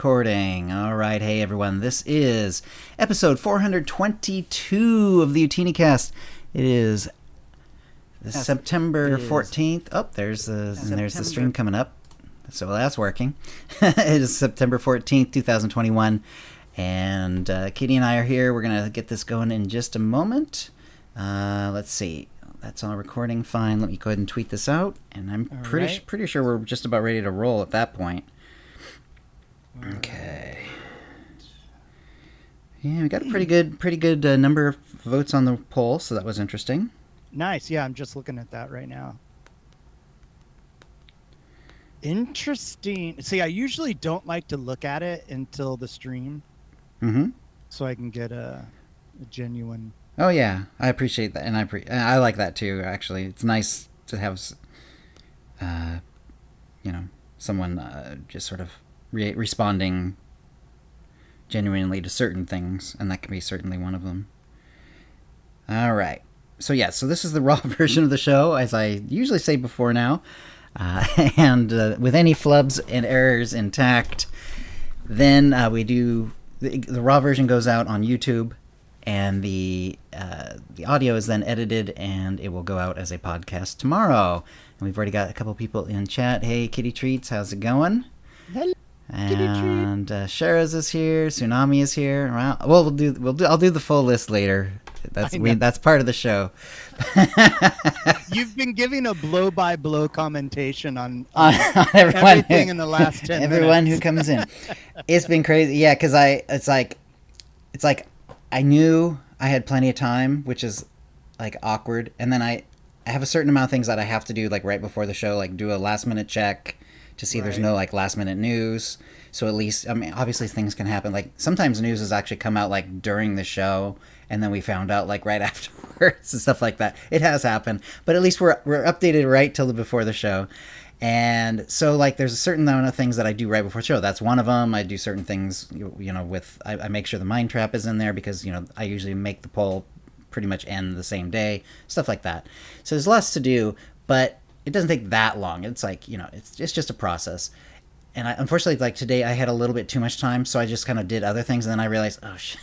recording. All right, hey everyone, this is episode 422 of the OotiniCast. It is September 14th. Oh, there's the stream coming up. So that's working. It is September 14th, 2021. And Kitty and I are here. We're going to get this going in just a moment. Let's see. That's all recording fine. Let me go ahead and tweet this out. And I'm pretty sure we're just about ready to roll at that point. Okay. Yeah, we got a pretty good number of votes on the poll, so that was interesting. Nice. Yeah, I'm just looking at that right now. Interesting. See, I usually don't like to look at it until the stream. Mm-hmm. So I can get a genuine... Oh, yeah. I appreciate that. And I like that, too, actually. It's nice to have, someone just sort of responding genuinely to certain things. And that can be certainly one of them. All right. So this is the raw version of the show, as I usually say before now. And with any flubs and errors intact, then we do... The raw version goes out on YouTube. And the audio is then edited, and it will go out as a podcast tomorrow. And we've already got a couple people in chat. Hey, Kitty Treats, how's it going? Hello, and Shara's is here. Tsunami is here. Well, I'll do the full list later. That's part of the show. You've been giving a blow-by-blow commentation on everything in the last 10 minutes. Everyone who comes in. It's been crazy. Yeah, because it's like. I knew I had plenty of time, which is like awkward. And then I have a certain amount of things that I have to do like right before the show, like do a last minute check to see there's no like last minute news. So at least, I mean, obviously things can happen. Like sometimes news has actually come out like during the show, and then we found out like right afterwards and stuff like that. It has happened, but at least we're updated right till before the show. And so, like, there's a certain amount of things that I do right before the show. That's one of them. I do certain things, I make sure the mind trap is in there because, I usually make the poll pretty much end the same day, stuff like that. So there's less to do, but it doesn't take that long. It's like, it's just a process. And unfortunately, like today, I had a little bit too much time, so I just kind of did other things, and then I realized, oh, shit.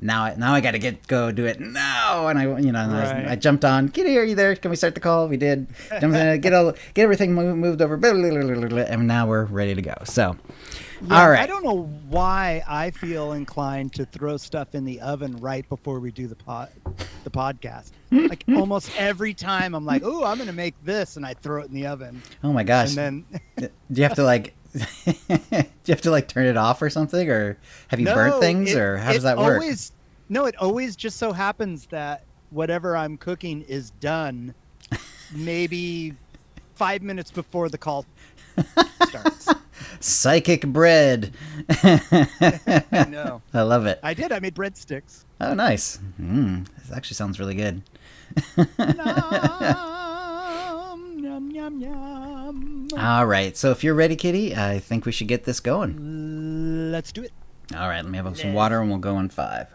Now I got to go do it now, and I jumped on. Kitty, are you there? Can we start the call? We did. Get everything moved over, and now we're ready to go. So, all right. I don't know why I feel inclined to throw stuff in the oven right before we do the podcast. Like almost every time, I'm like, "Oh, I'm going to make this," and I throw it in the oven. Oh my gosh! And then do you have to like? Do you have to like turn it off or something, or have you burnt things, or how does that work? It always just so happens that whatever I'm cooking is done maybe 5 minutes before the call starts. Psychic bread. I know. I love it. I made breadsticks. Oh, nice. This actually sounds really good. Yum, yum, yum. All right. So if you're ready, Kitty, I think we should get this going. Let's do it. All right. Let me have some water, and we'll go in 5.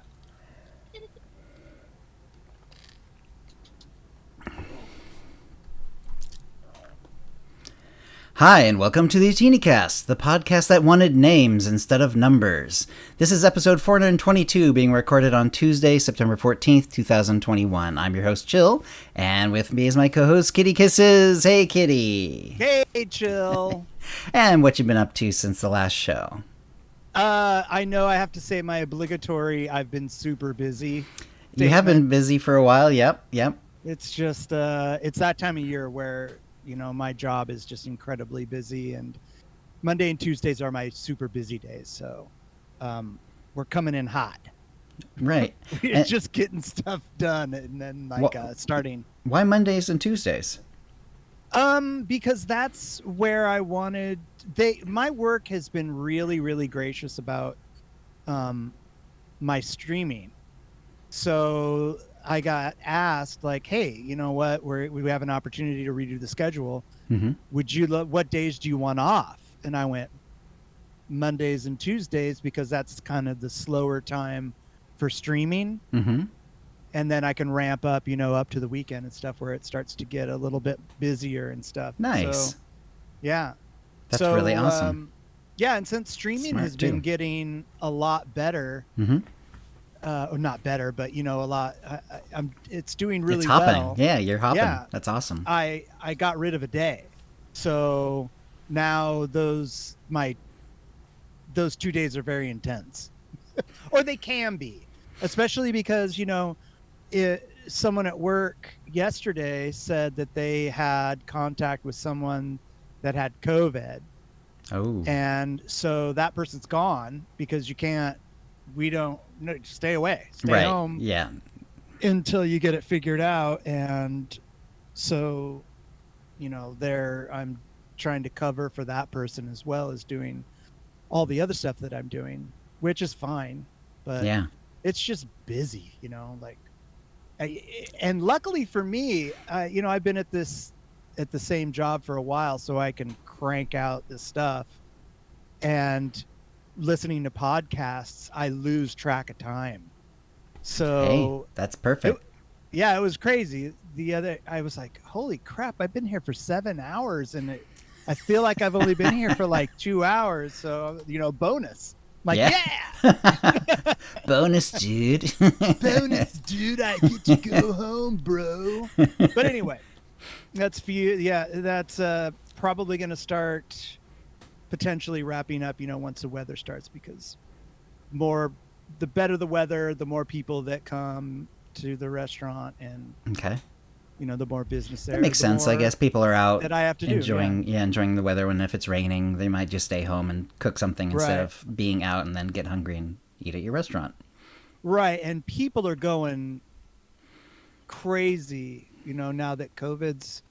Hi, and welcome to the OotiniCast, the podcast that wanted names instead of numbers. This is episode 422, being recorded on Tuesday, September 14th, 2021. I'm your host, Chill, and with me is my co-host, KittyKissz. Hey, Kitty. Hey, Chill. And what you been up to since the last show? I know I have to say my obligatory, I've been super busy. You have been busy for a while, yep. It's just, it's that time of year where... my job is just incredibly busy, and Monday and Tuesdays are my super busy days. So we're coming in hot. Right. We're just getting stuff done and then starting. Why Mondays and Tuesdays? Because that's where I wanted. My work has been really, really gracious about my streaming. So I got asked, like, hey, you know what? We have an opportunity to redo the schedule. Mm-hmm. What days do you want off? And I went Mondays and Tuesdays because that's kind of the slower time for streaming. Mm-hmm. And then I can ramp up, up to the weekend and stuff where it starts to get a little bit busier and stuff. Nice. So, yeah. That's really awesome. Yeah, and since streaming Smart has been too. getting a lot better, Mm-hmm. or not better, but a lot. It's doing It's really hopping. well. Yeah, you're hopping. Yeah, That's awesome. I got rid of a day, so now those 2 days are very intense, or they can be, especially because someone at work yesterday said that they had contact with someone that had COVID, Oh, and so that person's gone because you can't. We don't no, stay away, stay right. home Yeah. until you get it figured out, and so there I'm trying to cover for that person as well as doing all the other stuff that I'm doing, which is fine, but Yeah. it's just busy, like and luckily for me, I've been at the same job for a while, so I can crank out this stuff. And listening to podcasts, I lose track of time. Hey, So that's it, perfect. yeah, it was crazy. I was like, holy crap, I've been here for 7 hours, and I feel like I've only been here for like 2 hours. So, bonus. I'm like, Yeah. yeah, Bonus, dude. bonus, dude. I get to go home, bro. But anyway, that's few. Yeah, that's probably going to start potentially wrapping up, once the weather starts, because the better the weather, the more people that come to the restaurant, and Okay. the more business That there, makes the sense. I more guess people are out that I have to do. Yeah. enjoying the weather. When if it's raining, they might just stay home and cook something instead Right. of being out and then get hungry and eat at your restaurant. Right. And people are going crazy, now that COVID's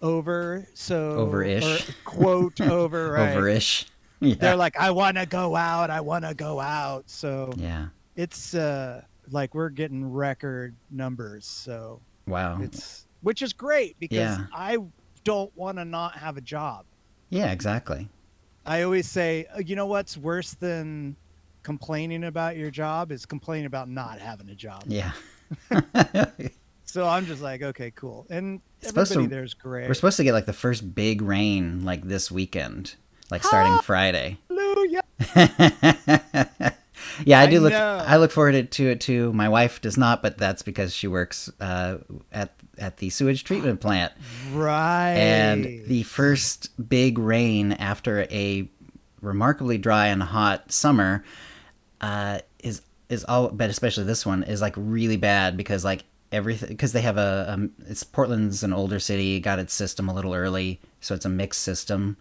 over. So, or Over-ish. quote over, right. Over-ish. They're Yeah. like, I want to go out. I want to go out. So Yeah. it's like we're getting record numbers. So Wow. which is great because Yeah. I don't want to not have a job. Yeah, exactly. I always say, you know what's worse than complaining about your job is complaining about not having a job. Yeah. So I'm just like, okay, cool. And It's supposed everybody to there's we're great. supposed to get like the first big rain like this weekend, like starting Friday. Hallelujah. Yeah, I I do look. know. I look forward to it too. My wife does not, but that's because she works at the sewage treatment plant. And Right. the first big rain after a remarkably dry and hot summer is all, but especially this one is like really bad because like everything, because they have it's Portland's an older city, got its system a little early, so it's a mixed system,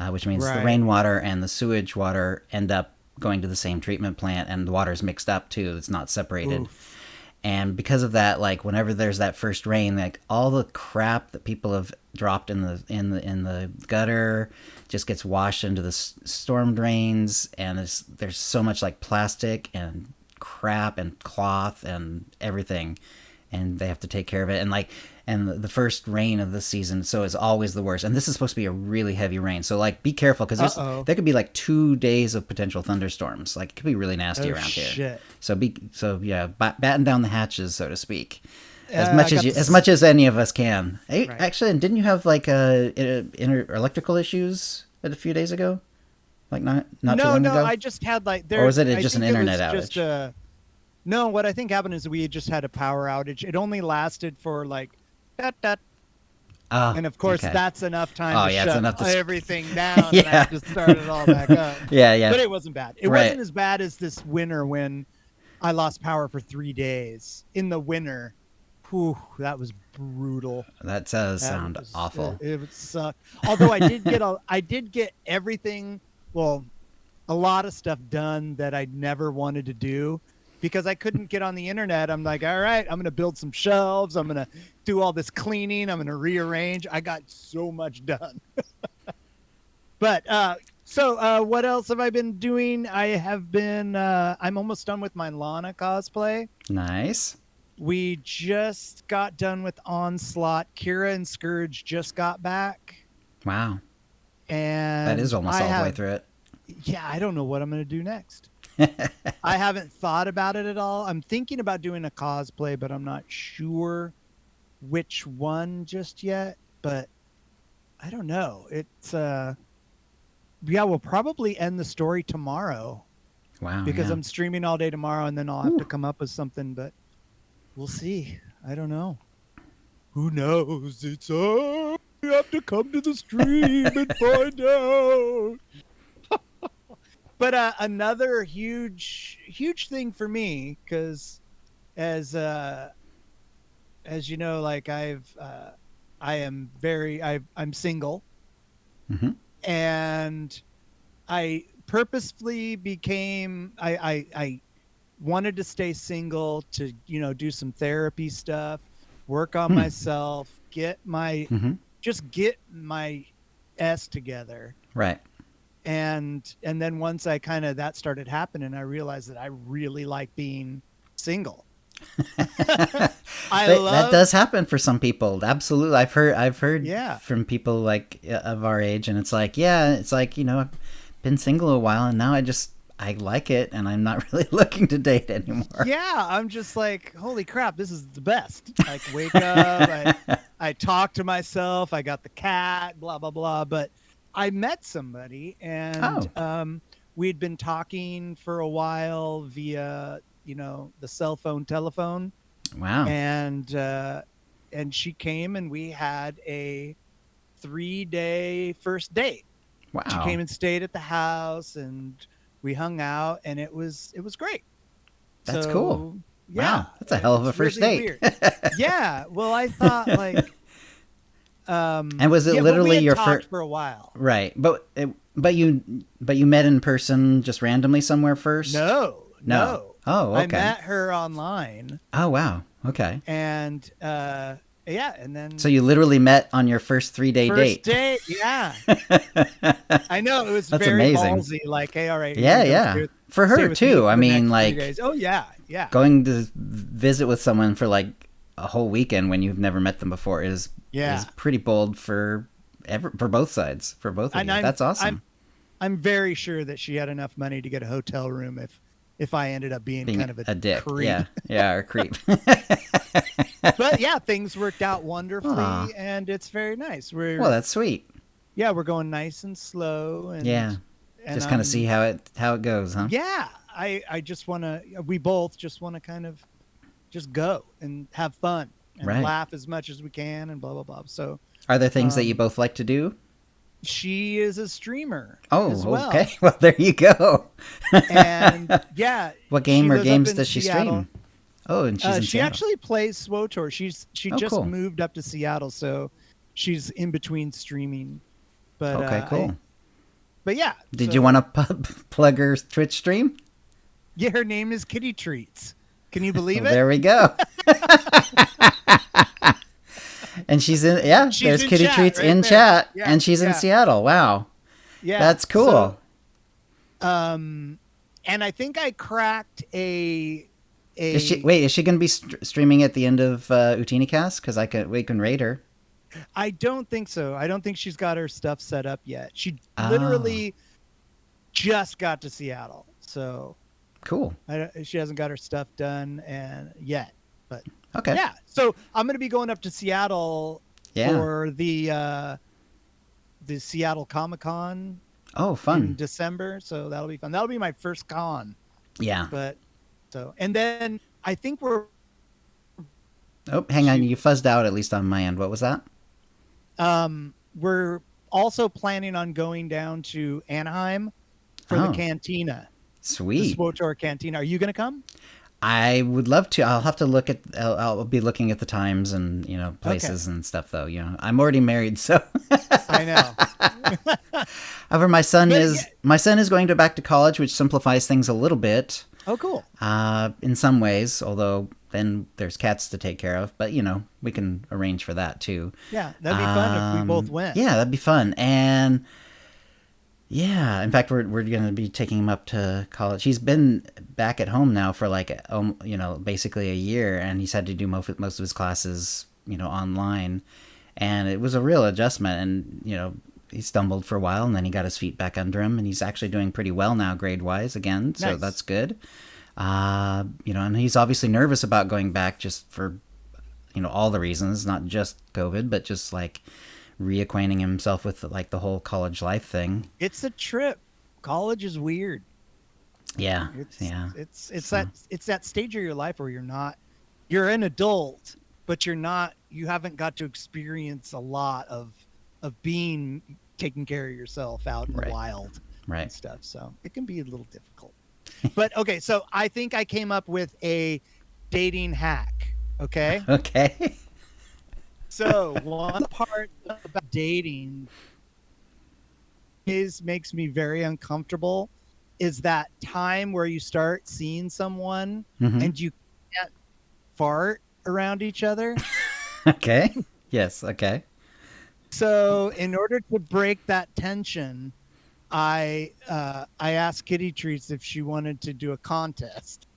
which means the Right. rainwater and the sewage water end up going to the same treatment plant, and the water's mixed up too. It's not separated. Oof. And because of that, like whenever there's that first rain, like all the crap that people have dropped in the gutter just gets washed into the storm drains, and there's so much like plastic and crap and cloth and everything, and they have to take care of it. And like, and the first rain of the season, so it's always the worst. And this is supposed to be a really heavy rain, so like be careful because Uh-oh. there could be like 2 days of potential thunderstorms. Like it could be really nasty Oh, around here. shit. So yeah, batten down the hatches, so to speak, I got as this. much as any of us can. Hey, Right. actually, and didn't you have like electrical issues a few days ago? Like not too No, long no, ago? I just had like Or was it I just an think it internet was just outage? no, what I think happened is we just had a power outage. It only lasted for like that, Ah, and of course okay. that's enough time Oh to yeah, it's shut enough to. everything down, and I Yeah. have to start it all back up. Yeah, yeah. But it wasn't bad. It Right. wasn't as bad as this winter when I lost power for 3 days in the winter. Whew, that was brutal. That does That sound was awful. it would suck. Although I did get everything, well, a lot of stuff done that I never wanted to do because I couldn't get on the internet. I'm like, all right, I'm going to build some shelves. I'm going to do all this cleaning. I'm going to rearrange. I got so much done. But so what else have I been doing? I have been I'm almost done with my Lana cosplay. Nice. We just got done with Onslaught. Kira and Scourge just got back. Wow. And That is almost all the way through it. Yeah, I don't know what I'm going to do next. I haven't thought about it at all. I'm thinking about doing a cosplay, but I'm not sure which one just yet. But I don't know. It's yeah, we'll probably end the story tomorrow Wow. because Yeah. I'm streaming all day tomorrow, and then I'll have to come up with something. But we'll see. I don't know. Who knows? It's you have to come to the stream and find out. But another huge thing for me, because as you know, like I'm single, Hmm. and I purposefully I wanted to stay single to, do some therapy stuff, work on myself, Hmm. get my S together. Right. And then once I kind of that started happening, I realized that I really like being single. That does happen for some people. Absolutely. I've heard Yeah. from people like of our age, and it's like, yeah, it's like, I've been single a while, and now I like it, and I'm not really looking to date anymore. Yeah, I'm just like, holy crap, this is the best. Like, wake up, I talk to myself, I got the cat, blah blah blah. But I met somebody, and we'd been talking for a while via, the cell phone, telephone. Wow. And she came, and we had a 3-day first date. Wow. She came and stayed at the house, and we hung out, and it was great. That's cool. Yeah, wow, that's a hell of a first really date. Yeah, well, I thought like, and was it literally we had your talked first? For a while, right? But you met in person just randomly somewhere first? No. Oh, okay. I met her online. Oh, wow. Okay. And yeah, and then so you literally met on your first 3-day date. First date, yeah. I know, it was That's very amazing. ballsy. Like, hey, all right. Yeah. For her too. I mean, like, oh yeah. Going to visit with someone for like a whole weekend when you've never met them before is pretty bold for both sides, for both of you. That's awesome. I'm very sure that she had enough money to get a hotel room if I ended up being kind of a dick. Creep. Yeah, or a creep. But yeah, things worked out wonderfully. Aww. And it's very nice. Well, that's sweet. Yeah, we're going nice and slow, and just kind of see how it goes, huh? Yeah, I just want to. We both just want to kind of just go and have fun and laugh as much as we can and blah blah blah. So, are there things that you both like to do? She is a streamer. Oh, as well. Okay. Well, there you go. And yeah, what game or games does she Seattle. stream? Oh, and she's in she Seattle. actually plays KOTOR. She just cool. moved up to Seattle, so she's in between streaming. But okay, cool. But yeah. Did you want to plug her Twitch stream? Yeah, her name is Kitty Treats. Can you believe it? There we go. And she's in, there's Kitty Treats right in there. Chat, and she's in Seattle. Wow. Yeah. That's cool. So, and I think I cracked a... Is she going to be streaming at the end of OotiniCast? Because we can raid her. I don't think so. I don't think she's got her stuff set up yet. She literally just got to Seattle, so cool. She hasn't got her stuff done yet, but okay. Yeah, so I'm going to be going up to Seattle for the Seattle Comic-Con. Oh, fun! In December, so that'll be fun. That'll be my first con. Yeah, but and then I think we're. Oh, hang on! You fuzzed out at least on my end. What was that? We're also planning on going down to Anaheim for the Cantina. Sweet. The KOTOR Cantina. Are you going to come? I would love to. I'll have to look at. I'll be looking at the times and places and stuff though. I'm already married, so. I know. However, my son is going back to college, which simplifies things a little bit. Oh, cool. In some ways, although then there's cats to take care of, but we can arrange for that too. Yeah, that'd be fun if we both went. Yeah, that'd be fun. And yeah, in fact, we're going to be taking him up to college. He's been back at home now for basically a year, and he's had to do most of his classes, online, and it was a real adjustment. And he stumbled for a while, and then he got his feet back under him, and he's actually doing pretty well now grade-wise again, so that's good. And he's obviously nervous about going back just for, all the reasons, not just COVID, but just like reacquainting himself with like the whole college life thing. It's a trip. College is weird. Yeah. It's that stage of your life where you're an adult, but you haven't got to experience a lot of being taking care of yourself out in the wild and stuff. So it can be a little difficult. But okay, so I think I came up with a dating hack. Okay. Okay. So one part about dating makes me very uncomfortable is that time where you start seeing someone and you can't fart around each other. Okay. Yes. Okay. So in order to break that tension, I asked Kitty Treats if she wanted to do a contest.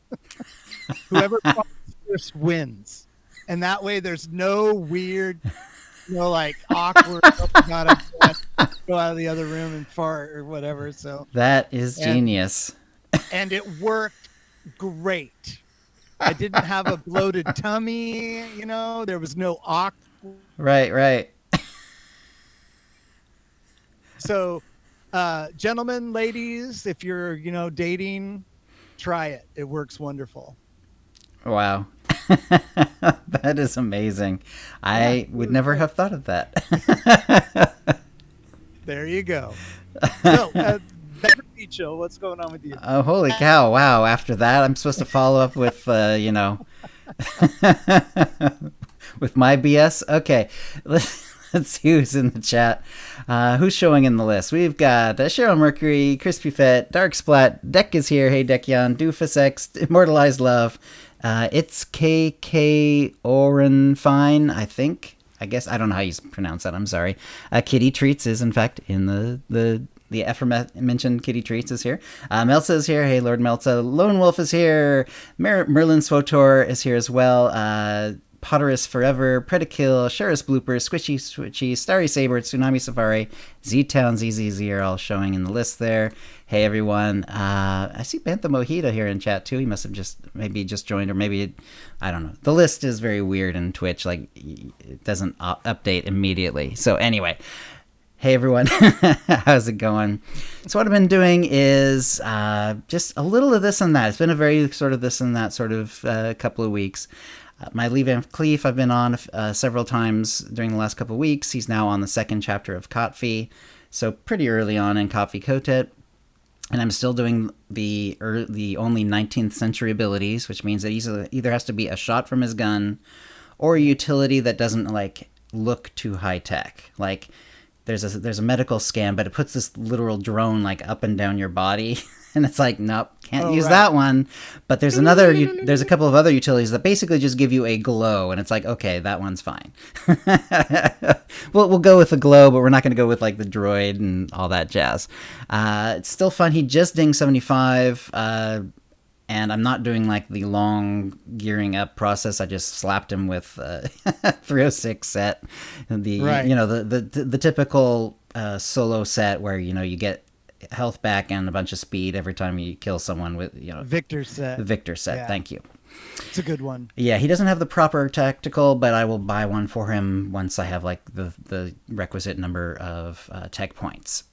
Whoever farts first wins. And that way there's no weird, like awkward, gotta go out of the other room and fart or whatever. So that is genius. And it worked great. I didn't have a bloated tummy, there was no awkward. Right. So, gentlemen, ladies, if you're, dating, try it. It works wonderful. Wow. That is amazing. I would never have thought of that. There you go. So, Chill, what's going on with you? Oh, holy cow. Wow. After that, I'm supposed to follow up with, with my BS. Okay. Let's see who's in the chat. Who's showing in the list? We've got Cheryl Mercury, Crispy Fett, Dark Splat, Deck is here. Hey, Deckion, Doofus X, Immortalized Love. It's KK Oren Fine, I think. I guess I don't know how you pronounce that. I'm sorry. Kitty Treats is in fact in the aforementioned Kitty Treats is here. Melza is here. Hey, Lord Melza. Lone Wolf is here. Merlin Swotor is here as well. Potterus Forever, Predakill, Sheriff's Bloopers, Squishy, Starry Saber, Tsunami Safari, Z-Town, ZZZ are all showing in the list there. Hey, everyone. I see Bantha Mojito here in chat, too. He must have just joined, or maybe, I don't know. The list is very weird in Twitch. Like, it doesn't update immediately. So, anyway. Hey, everyone. How's it going? So what I've been doing is just a little of this and that. It's been a very sort of this and that sort of couple of weeks. My Lee Van Cleef I've been on several times during the last couple of weeks. He's now on the second chapter of KOTOR, so pretty early on in KOTOR Kotet. And I'm still doing the only 19th century abilities, which means that he either has to be a shot from his gun or a utility that doesn't like look too high tech. Like there's a medical scan, but it puts this literal drone like up and down your body. And it's like, nope, can't use that one. But there's there's a couple of other utilities that basically just give you a glow. And it's like, okay, that one's fine. We'll go with the glow, but we're not going to go with like the droid and all that jazz. It's still fun. He just dinged 75. And I'm not doing like the long gearing up process. I just slapped him with 306 set. The typical solo set where, you get health back and a bunch of speed every time you kill someone with Victor set. Yeah. Thank you. It's a good one. Yeah, he doesn't have the proper tactical, but I will buy one for him once I have like the requisite number of tech points.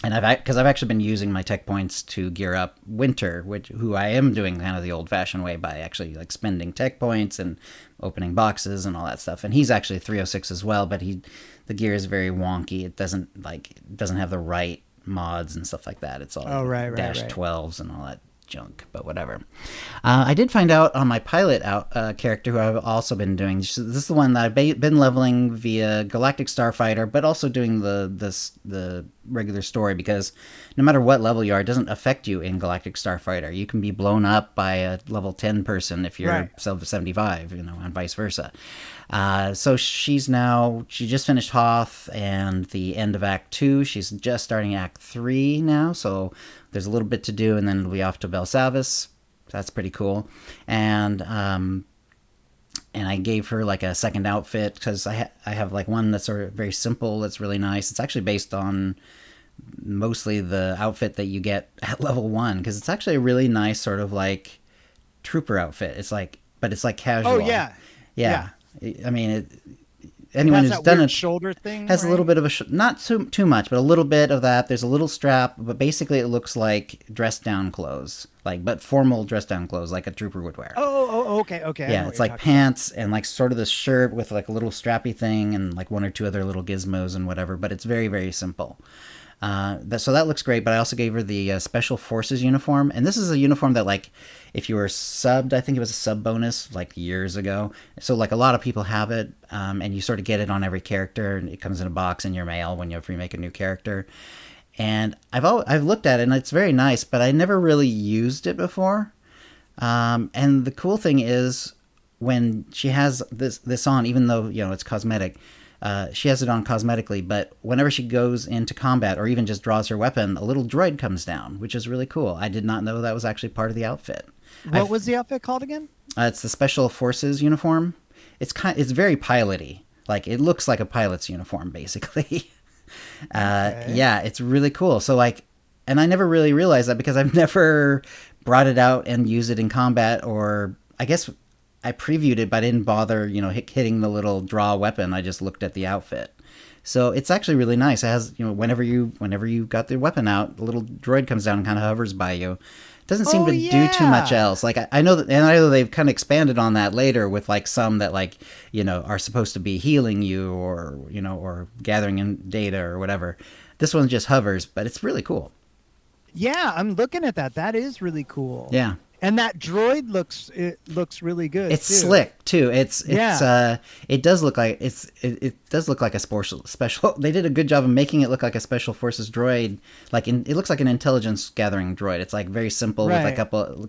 And I've actually been using my tech points to gear up Winter, who I am doing kind of the old-fashioned way by actually like spending tech points and opening boxes and all that stuff. And he's actually 306 as well, but the gear is very wonky. It doesn't have the right mods and stuff like that. It's all dash 12s and all that junk, but whatever. I did find out on my pilot character, who I've also been doing. This is the one that I've been leveling via Galactic Starfighter, but also doing the regular story, because no matter what level you are, it doesn't affect you in Galactic Starfighter. You can be blown up by a level 10 person if you're 75, and vice versa. So she just finished Hoth and the end of Act 2. She's just starting Act 3 now, so there's a little bit to do, and then it'll be off to Belsavis. That's pretty cool. And I gave her like a second outfit, because I have like one that's sort of very simple, that's really nice. It's actually based on mostly the outfit that you get at level 1, because it's actually a really nice sort of like trooper outfit. But it's like casual. Oh, yeah. Yeah. I mean, anyone who's done it shoulder thing has right? a little bit of a not too much, but a little bit of that. There's a little strap, but basically it looks like dress down clothes, but formal dress down clothes, like a trooper would wear. Okay. Yeah, it's like pants and like sort of this shirt with like a little strappy thing and like one or two other little gizmos and whatever. But it's very, very simple. So that looks great, but I also gave her the Special Forces uniform, and this is a uniform that, like, if you were subbed, I think it was a sub bonus, like, years ago, so, like, a lot of people have it, and you sort of get it on every character, and it comes in a box in your mail when you remake a new character, and I've looked at it, and it's very nice, but I never really used it before, and the cool thing is, when she has this on, even though, it's cosmetic, she has it on cosmetically, but whenever she goes into combat or even just draws her weapon, a little droid comes down, which is really cool. I did not know that was actually part of the outfit. What was the outfit called again? It's the Special Forces uniform. It's very piloty. Like, it looks like a pilot's uniform, basically. Okay. Yeah, it's really cool. So, like, and I never really realized that because I've never brought it out and used it in combat, or I guess I previewed it, but I didn't bother, hitting the little draw weapon. I just looked at the outfit. So it's actually really nice. It has, whenever you got the weapon out, the little droid comes down and kind of hovers by you. It doesn't seem to do too much else. Like, I know that, and I know they've kind of expanded on that later with like some that like, are supposed to be healing you or, or gathering in data or whatever. This one just hovers, but it's really cool. Yeah, I'm looking at that. That is really cool. Yeah. And that droid looks really good. It's slick too. It does look like it does look like a special. They did a good job of making it look like a Special Forces droid. It looks like an intelligence gathering droid. It's like very simple with a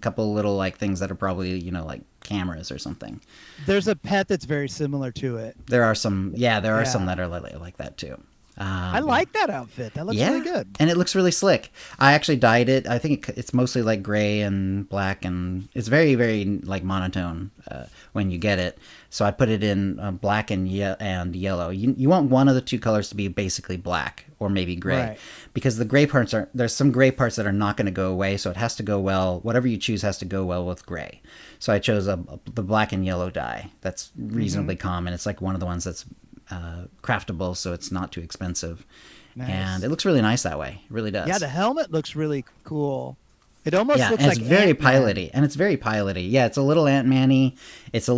couple little like things that are probably like cameras or something. There's a pet that's very similar to it. There are some. Yeah, there are some that are like that too. I like that outfit. That looks really good. And it looks really slick. I actually dyed it. I think it's mostly like gray and black, and it's very, very like monotone when you get it. So I put it in black and yellow. You want one of the two colors to be basically black or maybe gray, because the gray parts there's some gray parts that are not going to go away. So it has to go well. Whatever you choose has to go well with gray. So I chose the black and yellow dye. That's reasonably common. It's like one of the ones that's craftable, so it's not too expensive. Nice. And it looks really nice that way. It really does. Yeah, the helmet looks really cool. It almost looks like it's very Ant-Man. piloty, and it's very piloty. Yeah, it's a little Ant-Man-y. It's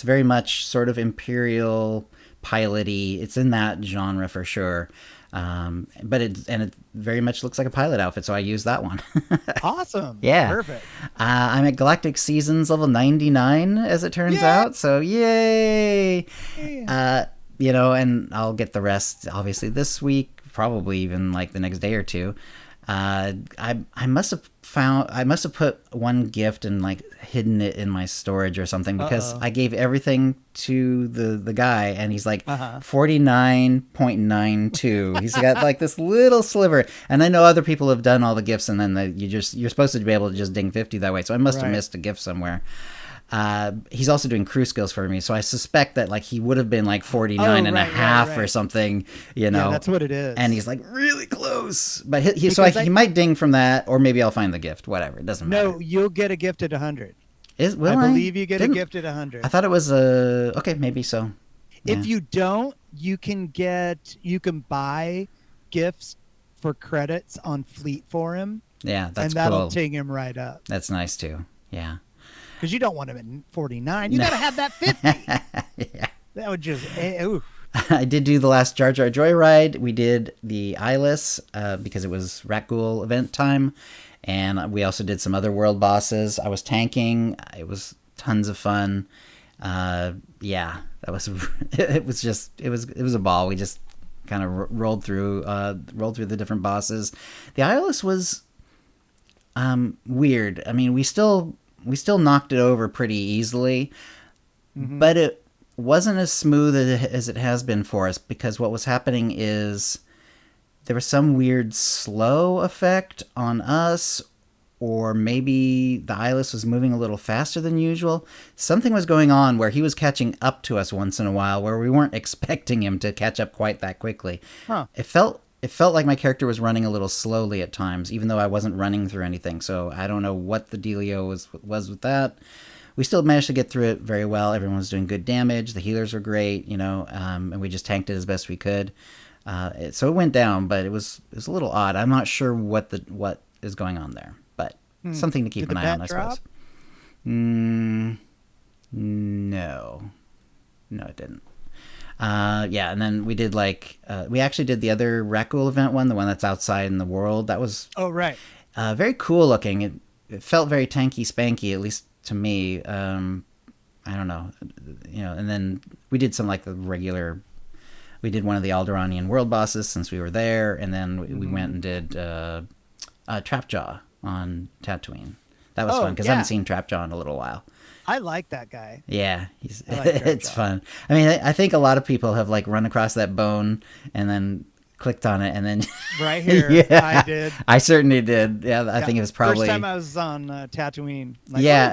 very much sort of Imperial piloty. It's in that genre for sure. But it very much looks like a pilot outfit, so I used that one. Awesome. Yeah. Perfect. I'm at Galactic Seasons level 99, as it turns out. So yay! And I'll get the rest obviously this week, probably even like the next day or two. I must have put one gift and like hidden it in my storage or something, because I gave everything to the guy, and he's like 49.92. He's got like this little sliver, and I know other people have done all the gifts, and then you're supposed to be able to just ding 50 that way. So I must have missed a gift somewhere. He's also doing crew skills for me, so I suspect that like he would have been like 49 and a half or something, Yeah, that's what it is. And he's like really close, but he might ding from that, or maybe I'll find the gift. Whatever, it doesn't matter. No, you'll get a gift at 100. I believe you get a gift at 100. I thought it was okay, maybe so. Yeah. If you don't, you can buy gifts for credits on Fleet for him. Yeah, that's and that'll ting him right up. That's nice too. Yeah. Because you don't want him at 49. You got to have that 50. Yeah. That would just... oof. I did do the last Jar Jar Joyride. We did the Eyeless because it was Rakghoul event time. And we also did some other world bosses. I was tanking. It was tons of fun. That was... it was a ball. We just kind of rolled through the different bosses. The Eyeless was weird. I mean, we still knocked it over pretty easily, but it wasn't as smooth as it has been for us, because what was happening is there was some weird slow effect on us, or maybe the Eyeless was moving a little faster than usual. Something was going on where he was catching up to us once in a while, where we weren't expecting him to catch up quite that quickly. It felt like my character was running a little slowly at times, even though I wasn't running through anything. So I don't know what the dealio was with that. we still managed to get through it very well. Everyone was doing good damage. The healers were great, and we just tanked it as best we could. So it went down, but it was a little odd. I'm not sure what is going on there, but something to keep an eye on, I suppose. No, it didn't. And then we did we actually did the other Rakul event one, the one that's outside in the world. That was very cool looking. It felt very tanky spanky, at least to me. I don't know, and then we did some the regular. We did one of the Alderaanian world bosses since we were there, and then we went and did Trapjaw on Tatooine. That was fun because I haven't seen Trapjaw in a little while. I like that guy. Yeah, it's fun. I mean, I think a lot of people have run across that bone and then clicked on it and then right here. I did. I certainly did. Yeah, I think it was probably first time I was on Tatooine.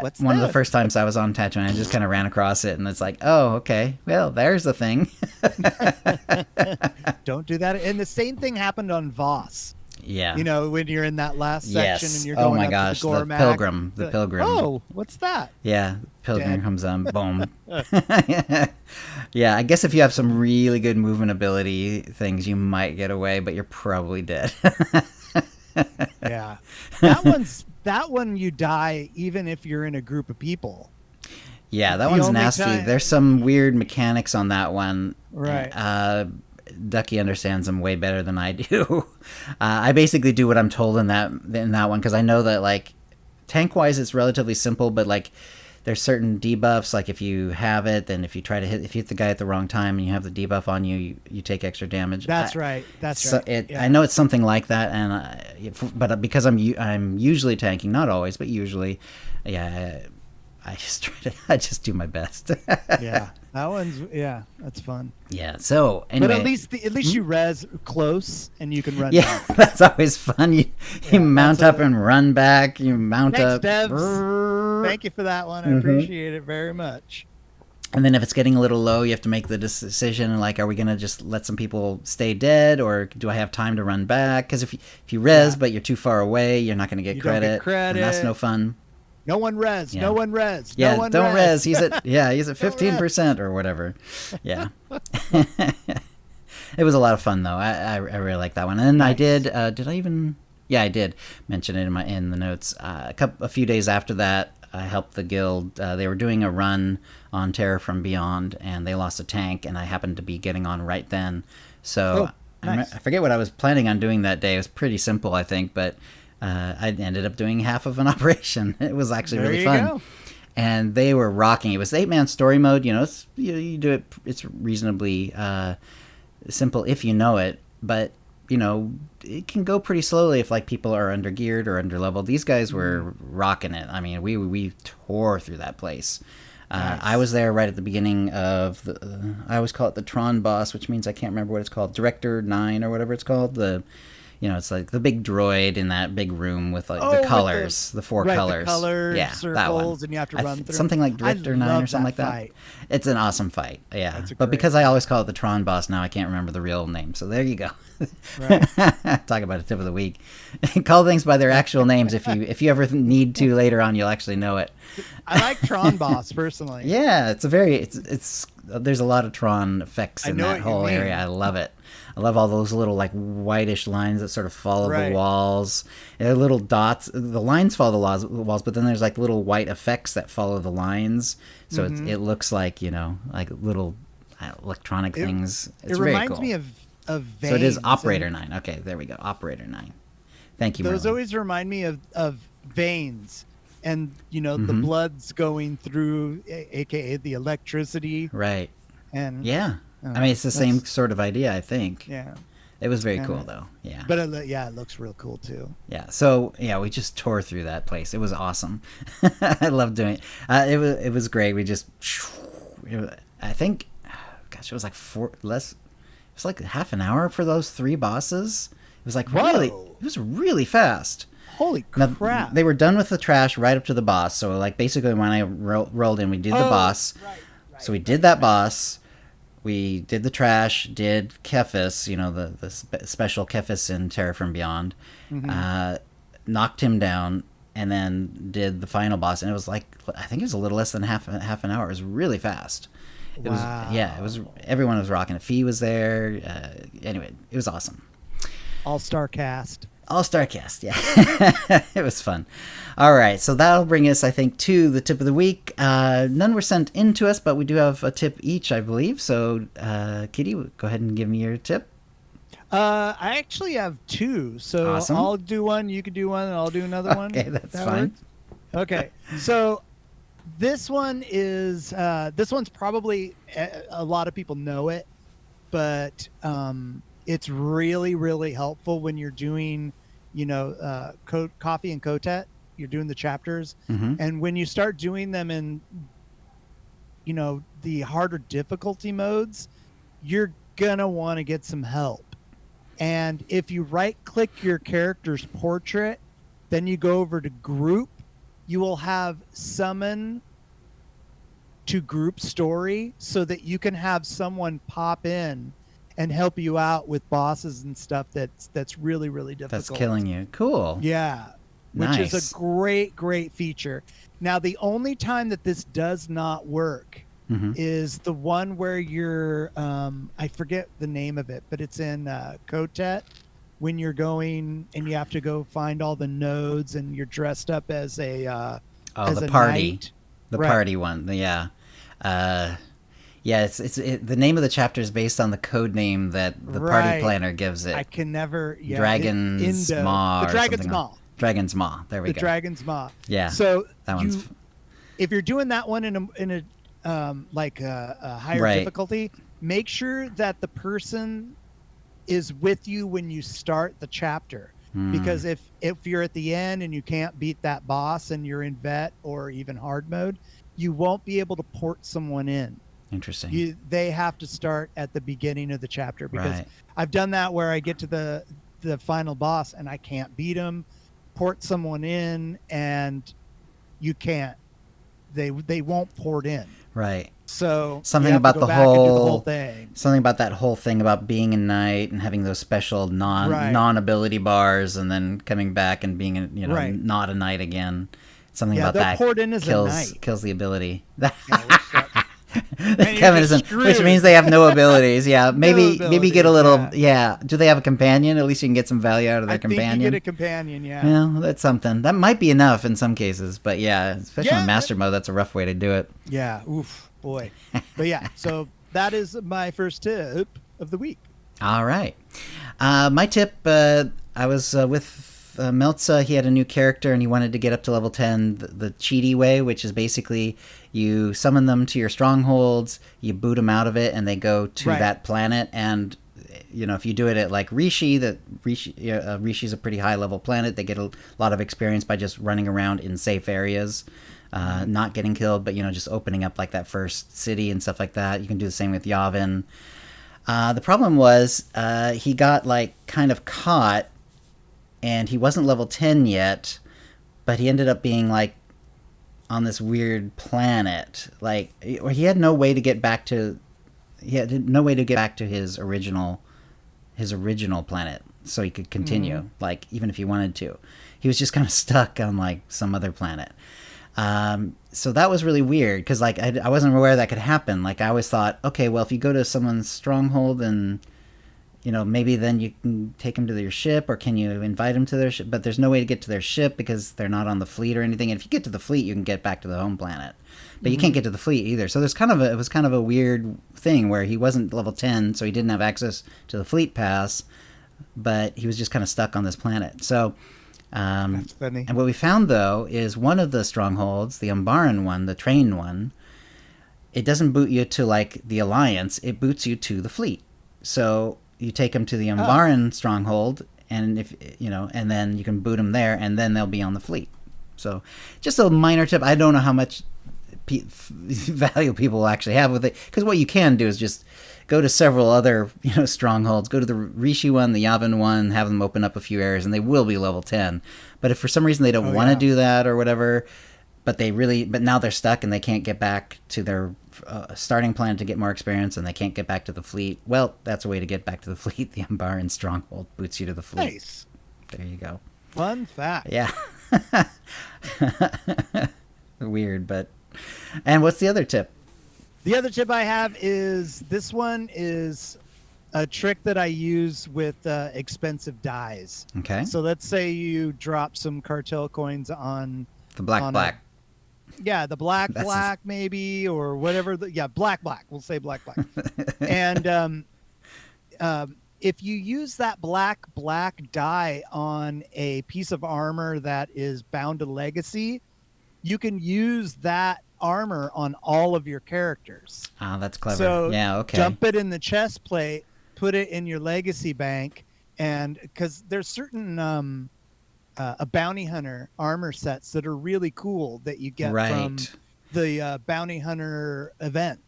What's one of the first times I was on Tatooine. I just kind of ran across it and it's oh, okay. Well, there's the thing. Don't do that. And the same thing happened on Voss. Yeah. When you're in that last section and you're going oh my gosh, to the pilgrim. Oh, what's that? Yeah, pilgrim comes on, boom. Yeah, I guess if you have some really good movement ability things, you might get away, but you're probably dead. Yeah. That one you die even if you're in a group of people. Yeah, that one's nasty. There's some weird mechanics on that one. Right. Ducky understands them way better than I do. I basically do what I'm told in that one because I know that tank wise it's relatively simple, but there's certain debuffs. If you have it, then if you hit the guy at the wrong time and you have the debuff on you, you take extra damage. That's right. I know it's something like that, but because I'm usually tanking, not always, but usually, I just do my best. Yeah, that one's that's fun. Yeah. So anyway, but at least you res close and you can run. Yeah, back. That's always fun. You mount up and run back. You mount up. Devs. Thank you for that one. I appreciate it very much. And then if it's getting a little low, you have to make the decision are we gonna just let some people stay dead, or do I have time to run back? Because if you res but you're too far away, you're not gonna get credit. And that's no fun. No one res. Yeah. No one res. Yeah, no one don't res. He's at 15% or whatever. Yeah. It was a lot of fun though. I really like that one. And then nice. I did. Did I even? Yeah, I did mention it in the notes. A few days after that, I helped the guild. They were doing a run on Terror from Beyond, and they lost a tank, and I happened to be getting on right then. So nice. I forget what I was planning on doing that day. It was pretty simple, I think, but. I ended up doing half of an operation. It was actually really fun. Go. And they were rocking. It was 8-man story mode. It's, you do it. It's reasonably simple if you know it. But it can go pretty slowly if people are under geared or under leveled. These guys were rocking it. I mean, we tore through that place. Nice. I was there right at the beginning of I always call it the Tron boss, which means I can't remember what it's called. Director 9 or whatever it's called. It's the big droid in that big room with the colors, the 4 colors. The colors, circles, that one. And you have to run through. Something like Drifter 9 or something like that. Fight. It's an awesome fight, yeah. But because I always call it the Tron boss now, I can't remember the real name. So there you go. Right. Talk about a tip of the week. Call things by their actual names. If you ever need to later on, you'll actually know it. I like Tron boss personally. Yeah, it's there's a lot of Tron effects in that whole area. I love it. I love all those little whitish lines that sort of follow the walls. Little dots. The lines follow the walls, but then there's little white effects that follow the lines. So it looks like little electronic things. It's it very reminds cool. me of veins. So it is Operator 9. Okay, there we go. Operator 9. Thank you, Those Merlin. always remind me of veins. And, the blood's going through, a.k.a. the electricity. Right. And yeah. I mean, it's the same sort of idea, I think. Yeah. It was very cool, though. Yeah. But, it looks real cool, too. Yeah. So, we just tore through that place. It was awesome. I loved doing it. It was great. We just... I think... Gosh, it was it was half an hour for those 3 bosses. It was really... It was really fast. Holy crap. Now, they were done with the trash right up to the boss. So, basically, when I rolled in, we did the boss. Right. So, we did that boss. We did the trash, did KittyKissz, the special KittyKissz in Terror from Beyond, knocked him down, and then did the final boss, and it was like, I think it was a little less than half an hour. It was really fast. It Wow. it was, everyone was rocking it. Fee was there. Anyway, it was awesome. All-star cast. All-star cast, yeah. It was fun. All right, so that'll bring us, I think, to the tip of the week. None were sent in to us, but we do have a tip each, I believe. So, Kitty, go ahead and give me your tip. I actually have 2, so Awesome. I'll do one, you can do one, and I'll do another one. Okay, that's fine. Works? Okay, so this one is this one's probably a lot of people know it, but it's really, really helpful when you're doing, Coffee and Kotet. You're doing the chapters, and when you start doing them in, the harder difficulty modes, you're gonna want to get some help. And if you right-click your character's portrait, then you go over to Group, you will have Summon to Group Story, so that you can have someone pop in and help you out with bosses and stuff that's really, really difficult. That's killing you. Cool. Yeah. Which Nice. is a great, great feature. Now, the only time that this does not work is the one where you're, I forget the name of it, but it's in Kotet, when you're going and you have to go find all the nodes and you're dressed up as a as the a party. knight. The Right. party one, yeah. Yeah, the name of the chapter is based on the code name that the party Right. planner gives it. I can never. Yeah, Dragon's Maw. The or Dragon's something Maw. Dragon's Maw. There we The go. Dragon's Maw. Yeah. So that one's. if you're doing that one in a like a higher Right. difficulty, make sure that the person is with you when you start the chapter. Because if you're at the end and you can't beat that boss and you're in vet or even hard mode, you won't be able to port someone in. Interesting. They have to start at the beginning of the chapter, because Right. I've done that where I get to the final boss and I can't beat him, port someone in, and you can't. They won't port in. Right. So Something you have about to go the back and do the whole- whole thing. Something about that whole thing about being a knight and having those special Right. non-ability bars, and then coming back and being Right. not a knight again. Something Yeah, about they'll that port in as a knight. kills the ability. you're Kevin just isn't, which screwed. means they have no abilities. Yeah, maybe get a abilities, little. Yeah. Do they have a companion? At least you can get some value out of their I think companion. you get a companion. Yeah. Yeah, that's something. That might be enough in some cases, but yeah, especially Yeah, on master mode, that's a rough way to do it. Yeah. Oof, boy. But yeah, so that is my first tip of the week. All right. My tip, I was with Meltza. He had a new character and he wanted to get up to level 10 the cheaty way, which is basically you summon them to your strongholds, you boot them out of it, and they go to Right. that planet. And, if you do it at like Rishi, Rishi's a pretty high level planet. They get a lot of experience by just running around in safe areas. Not getting killed, but just opening up like that first city and stuff like that. You can do the same with Yavin. The problem was he got like kind of caught, and he wasn't level 10 yet, but he ended up being like on this weird planet. Like he had no way to get back to his original planet, so he could continue. Like even if he wanted to, he was just kind of stuck on like some other planet. So that was really weird, because like I wasn't aware that could happen. Like I always thought, okay, well, if you go to someone's stronghold, and maybe then you can take them to your ship, or can you invite them to their ship? But there's no way to get to their ship because they're not on the fleet or anything. And if you get to the fleet, you can get back to the home planet, but you can't get to the fleet either. So it was kind of a weird thing where he wasn't level 10, so he didn't have access to the fleet pass, but he was just kind of stuck on this planet. So. That's funny. And what we found, though, is one of the strongholds, the Umbaran one, the train one, it doesn't boot you to, like, the Alliance. It boots you to the fleet. So you take them to the Umbaran stronghold, and and then you can boot them there, and then they'll be on the fleet. So just a minor tip. I don't know how much value people will actually have with it, because what you can do is just go to several other strongholds. Go to the Rishi one, the Yavin one, have them open up a few areas, and they will be level 10. But if for some reason they don't want to do that or whatever, but now they're stuck and they can't get back to their starting planet to get more experience, and they can't get back to the fleet, well, that's a way to get back to the fleet. The Umbaran stronghold boots you to the fleet. Nice. There you go. Fun fact. Yeah. Weird, but... And what's the other tip? The other tip I have is, this one is a trick that I use with expensive dies. Okay. So let's say you drop some cartel coins on... The black. The black maybe, or whatever. Black. We'll say black. And if you use that black die on a piece of armor that is bound to legacy, you can use that armor on all of your characters. Oh, that's clever. So okay. Dump it in the chest plate, put it in your legacy bank, and because there's certain a bounty hunter armor sets that are really cool that you get from the bounty hunter event.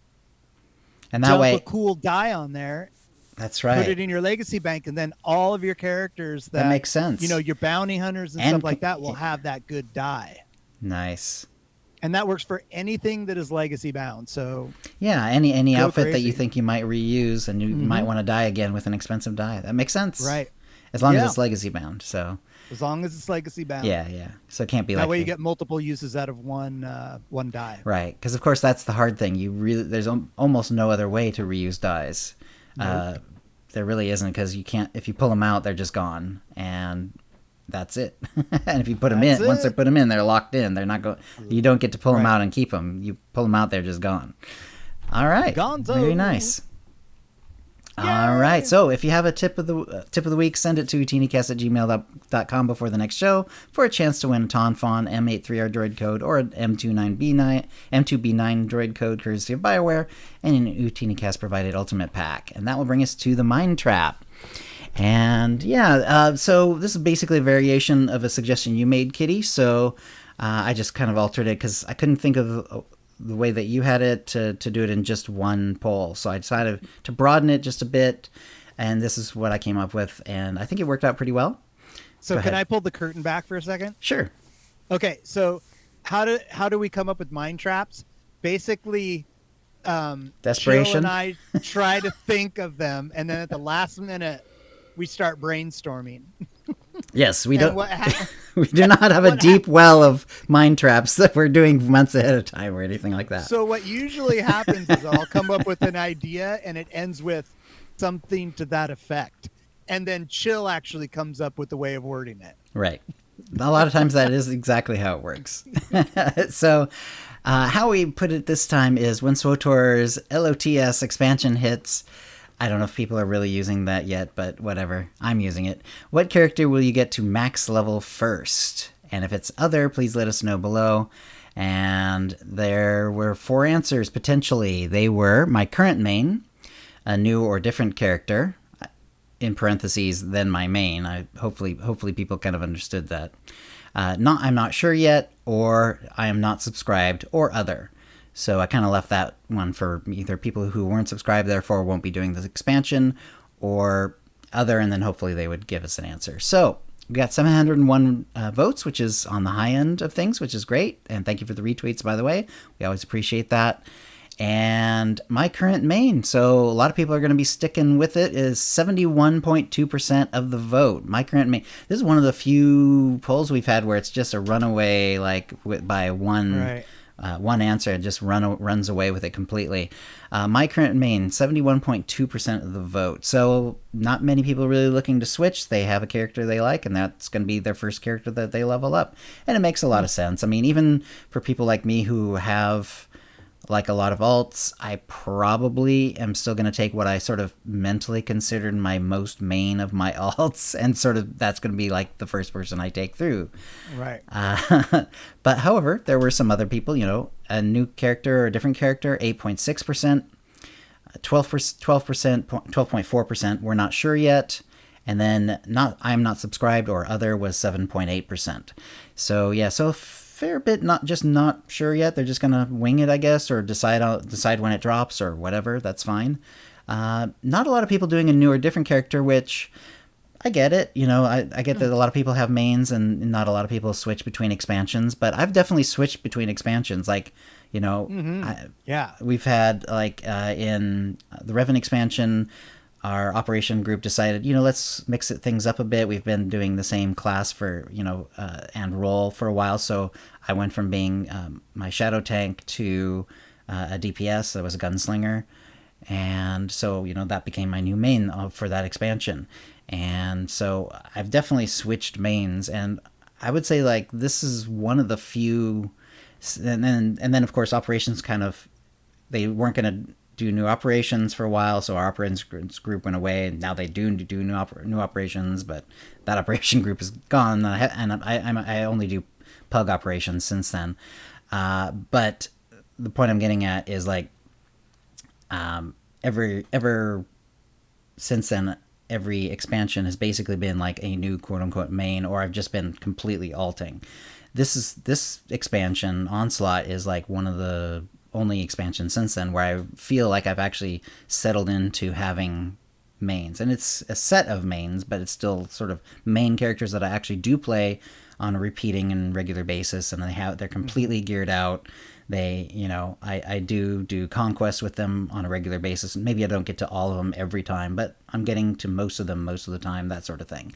And that way, a cool die on there. That's right. Put it in your legacy bank, and then all of your characters that makes sense. Your bounty hunters and stuff like that will have that good die. Nice. And that works for anything that is legacy bound. So any outfit that you think you might reuse and you might want to die again with an expensive die. That makes sense. Right. As long as it's legacy bound. So as long as it's legacy bound. Yeah. So it can't be that way you get multiple uses out of one die. Right. Because of course that's the hard thing. There's almost no other way to reuse dies. Nope. There really isn't, because you can't. If you pull them out, they're just gone, and that's it. And if you put them in, once they're put them in, they're locked in. They're not going. You don't get to pull them out and keep them. You pull them out, they're just gone. All right. Gonzo. Very nice. Yay. All right. So if you have a tip of the week, send it to OotiniCast@gmail.com before the next show for a chance to win a Tonfon M83R droid code or an M2B9 droid code courtesy of BioWare and an OotiniCast provided ultimate pack. And that will bring us to the Mind Trap. And so this is basically a variation of a suggestion you made, Kitty. So I just kind of altered it because I couldn't think of the way that you had it to do it in just one poll. So I decided to broaden it just a bit, and this is what I came up with, and I think it worked out pretty well. So can I pull the curtain back for a second? Sure. Okay, so how do we come up with mind traps? Basically, desperation. Jill and I try to think of them, and then at the last minute, we start brainstorming. Yes, we don't. We do not have a deep well of mind traps that we're doing months ahead of time or anything like that. So what usually happens is I'll come up with an idea and it ends with something to that effect, and then Chill actually comes up with the way of wording it. Right. A lot of times that is exactly how it works. So how we put it this time is when SWTOR's LOTS expansion hits. I don't know if people are really using that yet, but whatever. I'm using it. What character will you get to max level first? And if it's other, please let us know below. And there were 4 answers, potentially. They were my current main, a new or different character, in parentheses, then my main. Hopefully people kind of understood that. I'm not sure yet, or I am not subscribed, or other. So I kind of left that one for either people who weren't subscribed, therefore won't be doing this expansion, or other, and then hopefully they would give us an answer. So we got 701 votes, which is on the high end of things, which is great. And thank you for the retweets, by the way. We always appreciate that. And my current main, so a lot of people are going to be sticking with it, is 71.2% of the vote. My current main. This is one of the few polls we've had where it's just a runaway, like by one. Right. One answer and just runs away with it completely. My current main, 71.2% of the vote. So not many people really looking to switch. They have a character they like, and that's going to be their first character that they level up. And it makes a lot of sense. I mean, even for people like me who have like a lot of alts, I probably am still going to take what I sort of mentally considered my most main of my alts, and sort of that's going to be like the first person I take through. Right. But however, there were some other people, a new character or a different character, 8.6%, 12.4%, we're not sure yet. And then I'm not subscribed or other was 7.8%. So yeah, so fair bit not sure yet. They're just gonna wing it, I guess, or decide when it drops or whatever. That's fine. Not a lot of people doing a new or different character, which I get it. I get that a lot of people have mains and not a lot of people switch between expansions. But I've definitely switched between expansions. Like, we've had like in the Revan expansion, our operation group decided, you know, let's mix things up a bit. We've been doing the same class for, you know, and role for a while. So I went from being my shadow tank to a DPS. I was a gunslinger. And so, you know, that became my new main for that expansion. And so I've definitely switched mains. And I would say, like, this is one of the few. And then of course, operations kind of, they weren't going to do new operations for a while, so our operations group went away, and now they do new operations, but that operation group is gone, and I only do pug operations since then. But the point I'm getting at is, like, ever since then, every expansion has basically been like a new quote unquote main, or I've just been completely alting. This expansion, Onslaught, is like one of the only expansion since then where I feel like I've actually settled into having mains. And it's a set of mains, but it's still sort of main characters that I actually do play on a repeating and regular basis, and they're completely geared out. They, you know, I do conquest with them on a regular basis. Maybe I don't get to all of them every time, but I'm getting to most of them most of the time, that sort of thing.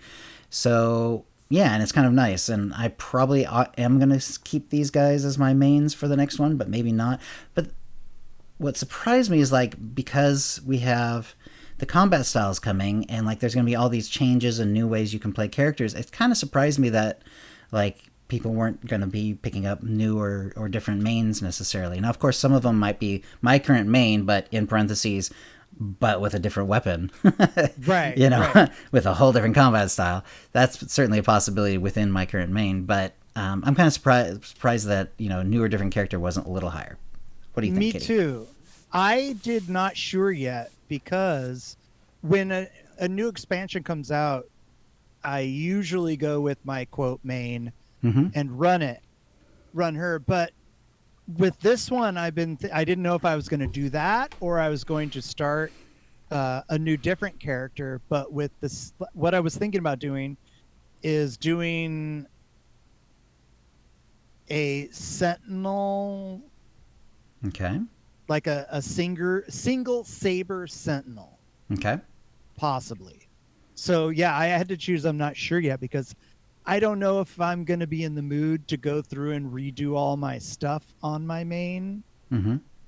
So yeah, and it's kind of nice, and I probably am going to keep these guys as my mains for the next one, but maybe not. But what surprised me is, like, because we have the combat styles coming, and, like, there's going to be all these changes and new ways you can play characters, it kind of surprised me that, like, people weren't going to be picking up new or different mains necessarily. Now, of course, some of them might be my current main, but in parentheses, but with a different weapon. Right. You know, right. with a whole different combat style. That's certainly a possibility within my current main, but I'm kind of surprised that, you know, new or different character wasn't a little higher. What do you think, Me Kitty? too. I did not sure yet, because when a new expansion comes out, I usually go with my quote main and run her. But with this one, I didn't know if I was going to do that or I was going to start a new different character. But with this, what I was thinking about doing is doing a sentinel. Okay. Like a single saber sentinel. Okay. Possibly. So yeah, I had to choose. I'm not sure yet, because I don't know if I'm going to be in the mood to go through and redo all my stuff on my main,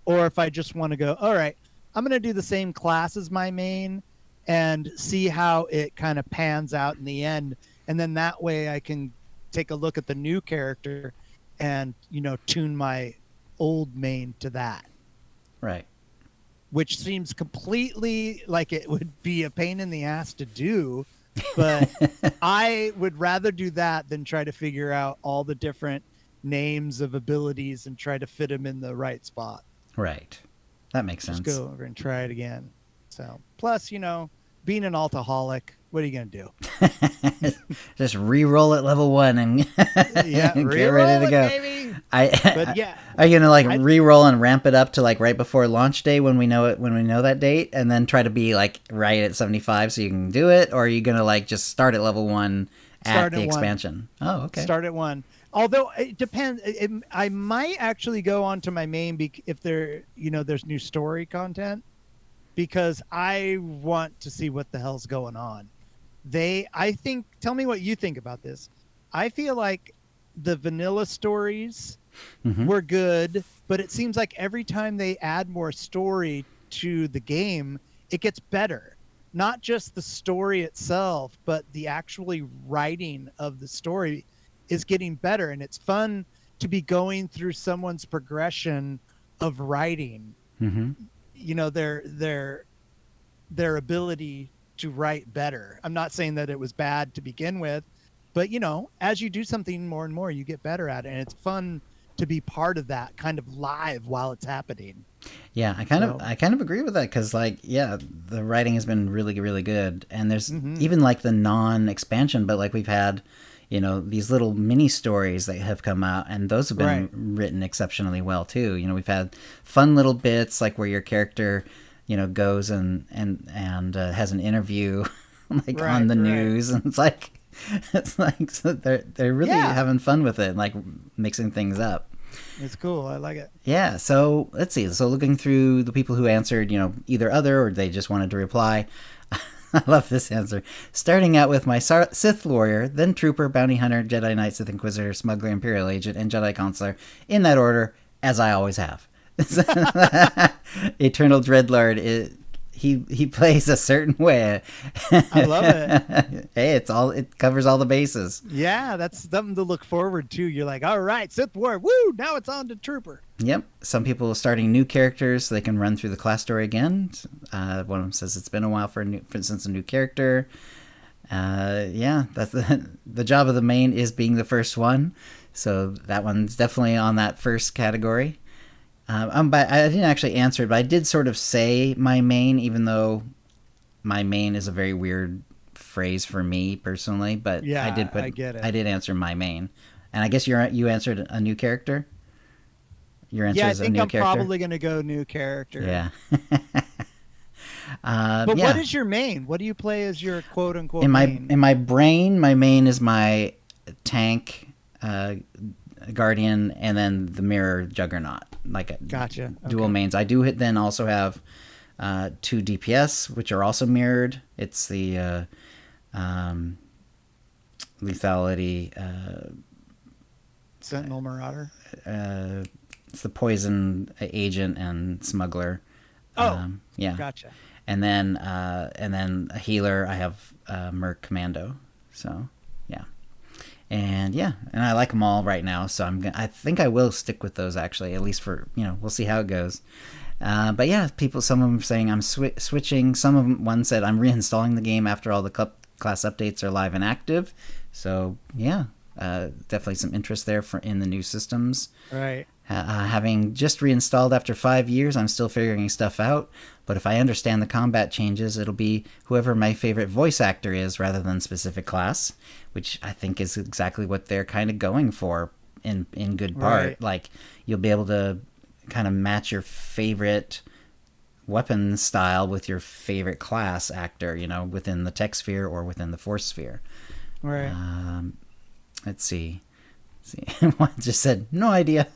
or if I just want to go, all right, I'm going to do the same class as my main and see how it kind of pans out in the end. And then that way I can take a look at the new character and, you know, tune my old main to that. Right. Which seems completely like it would be a pain in the ass to do. But I would rather do that than try to figure out all the different names of abilities and try to fit them in the right spot. Right. That makes sense. Just go over and try it again. So, plus, you know, being an altaholic, what are you going to do? Just re-roll at level 1 and yeah, get ready to go. Baby. But yeah, are you gonna, like, re-roll and ramp it up to, like, right before launch day when we know that date, and then try to be, like, right at 75 so you can do it, or are you gonna, like, just start at level 1 at the expansion? Oh, okay. Start at 1. Although it depends. I might actually go on to my main if there's new story content, because I want to see what the hell's going on. Tell me what you think about this. I feel like the vanilla stories were good, but it seems like every time they add more story to the game, it gets better. Not just the story itself, but the actually writing of the story is getting better. And it's fun to be going through someone's progression of writing, you know, their ability to write better. I'm not saying that it was bad to begin with, but, you know, as you do something more and more, you get better at it. And it's fun to be part of that kind of live while it's happening. Yeah, I kind of agree with that, because, like, yeah, the writing has been really, really good. And there's even, like, the non-expansion, but, like, we've had, you know, these little mini stories that have come out, and those have been written exceptionally well too. You know, we've had fun little bits, like where your character, you know, goes and has an interview like on the news, and it's like so they're really having fun with it, and, like, mixing things up. It's cool. I like it. Yeah, so let's see. So looking through the people who answered, either other or they just wanted to reply. I love this answer. Starting out with my Sith warrior, then trooper, bounty hunter, Jedi Knight, Sith Inquisitor, smuggler, Imperial agent, and Jedi counselor, in that order, as I always have. Eternal Dreadlord, he plays a certain way. I love it. Hey, it covers all the bases. Yeah, that's something to look forward to. You're like, all right, Sith War, woo! Now it's on to Trooper. Yep. Some people are starting new characters so they can run through the class story again. One of them says it's been a while since a new character. Yeah, that's the job of the main is being the first one, so that one's definitely on that first category. But I didn't actually answer it, but I did sort of say my main, even though my main is a very weird phrase for me personally. But yeah, I get it. I did answer my main, and I guess you answered a new character. Your answer is a new character. Yeah, I think I'm probably going to go new character. Yeah. But what is your main? What do you play as your quote unquote main? In my brain, my main is my tank, Guardian, and then the mirror Juggernaut. Like gotcha. Dual mains. I do then also have 2 DPS, which are also mirrored. It's the lethality. Sentinel Marauder. It's the poison agent and smuggler. Oh, yeah. Gotcha. And then a healer. I have Merc Commando. So yeah. And I like them all right now, so I think I will stick with those actually, at least for we'll see how it goes. But yeah, some of them are saying I'm switching. Some of them, one said I'm reinstalling the game after all the class updates are live and active. So yeah, definitely some interest there in the new systems. Right. Having just reinstalled after 5 years, I'm still figuring stuff out. But if I understand the combat changes, it'll be whoever my favorite voice actor is rather than specific class, which I think is exactly what they're kind of going for in good part. Right. Like, you'll be able to kind of match your favorite weapon style with your favorite class actor, within the tech sphere or within the force sphere. Right. Let's see. One just said no idea.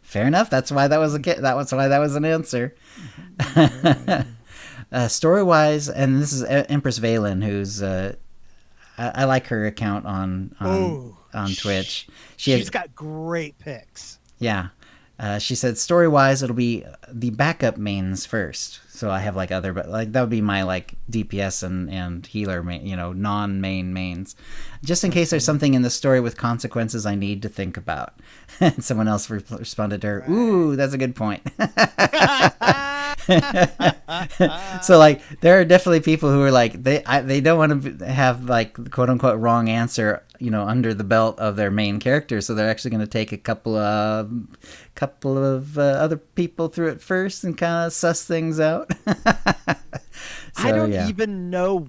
Fair enough. That's why that was an answer. Story wise, and this is Empress Valen, who's I like her account on Twitch. She's got great picks. Yeah. She said story wise, it'll be the backup mains first. So I have other, but that would be my DPS and healer, non-main mains, just in case there's something in the story with consequences I need to think about. And someone else responded to her, right. Ooh, that's a good point. So there are definitely people who are they don't want to have quote unquote wrong answer under the belt of their main character, so they're actually going to take a couple of other people through it first and kind of suss things out. I don't even know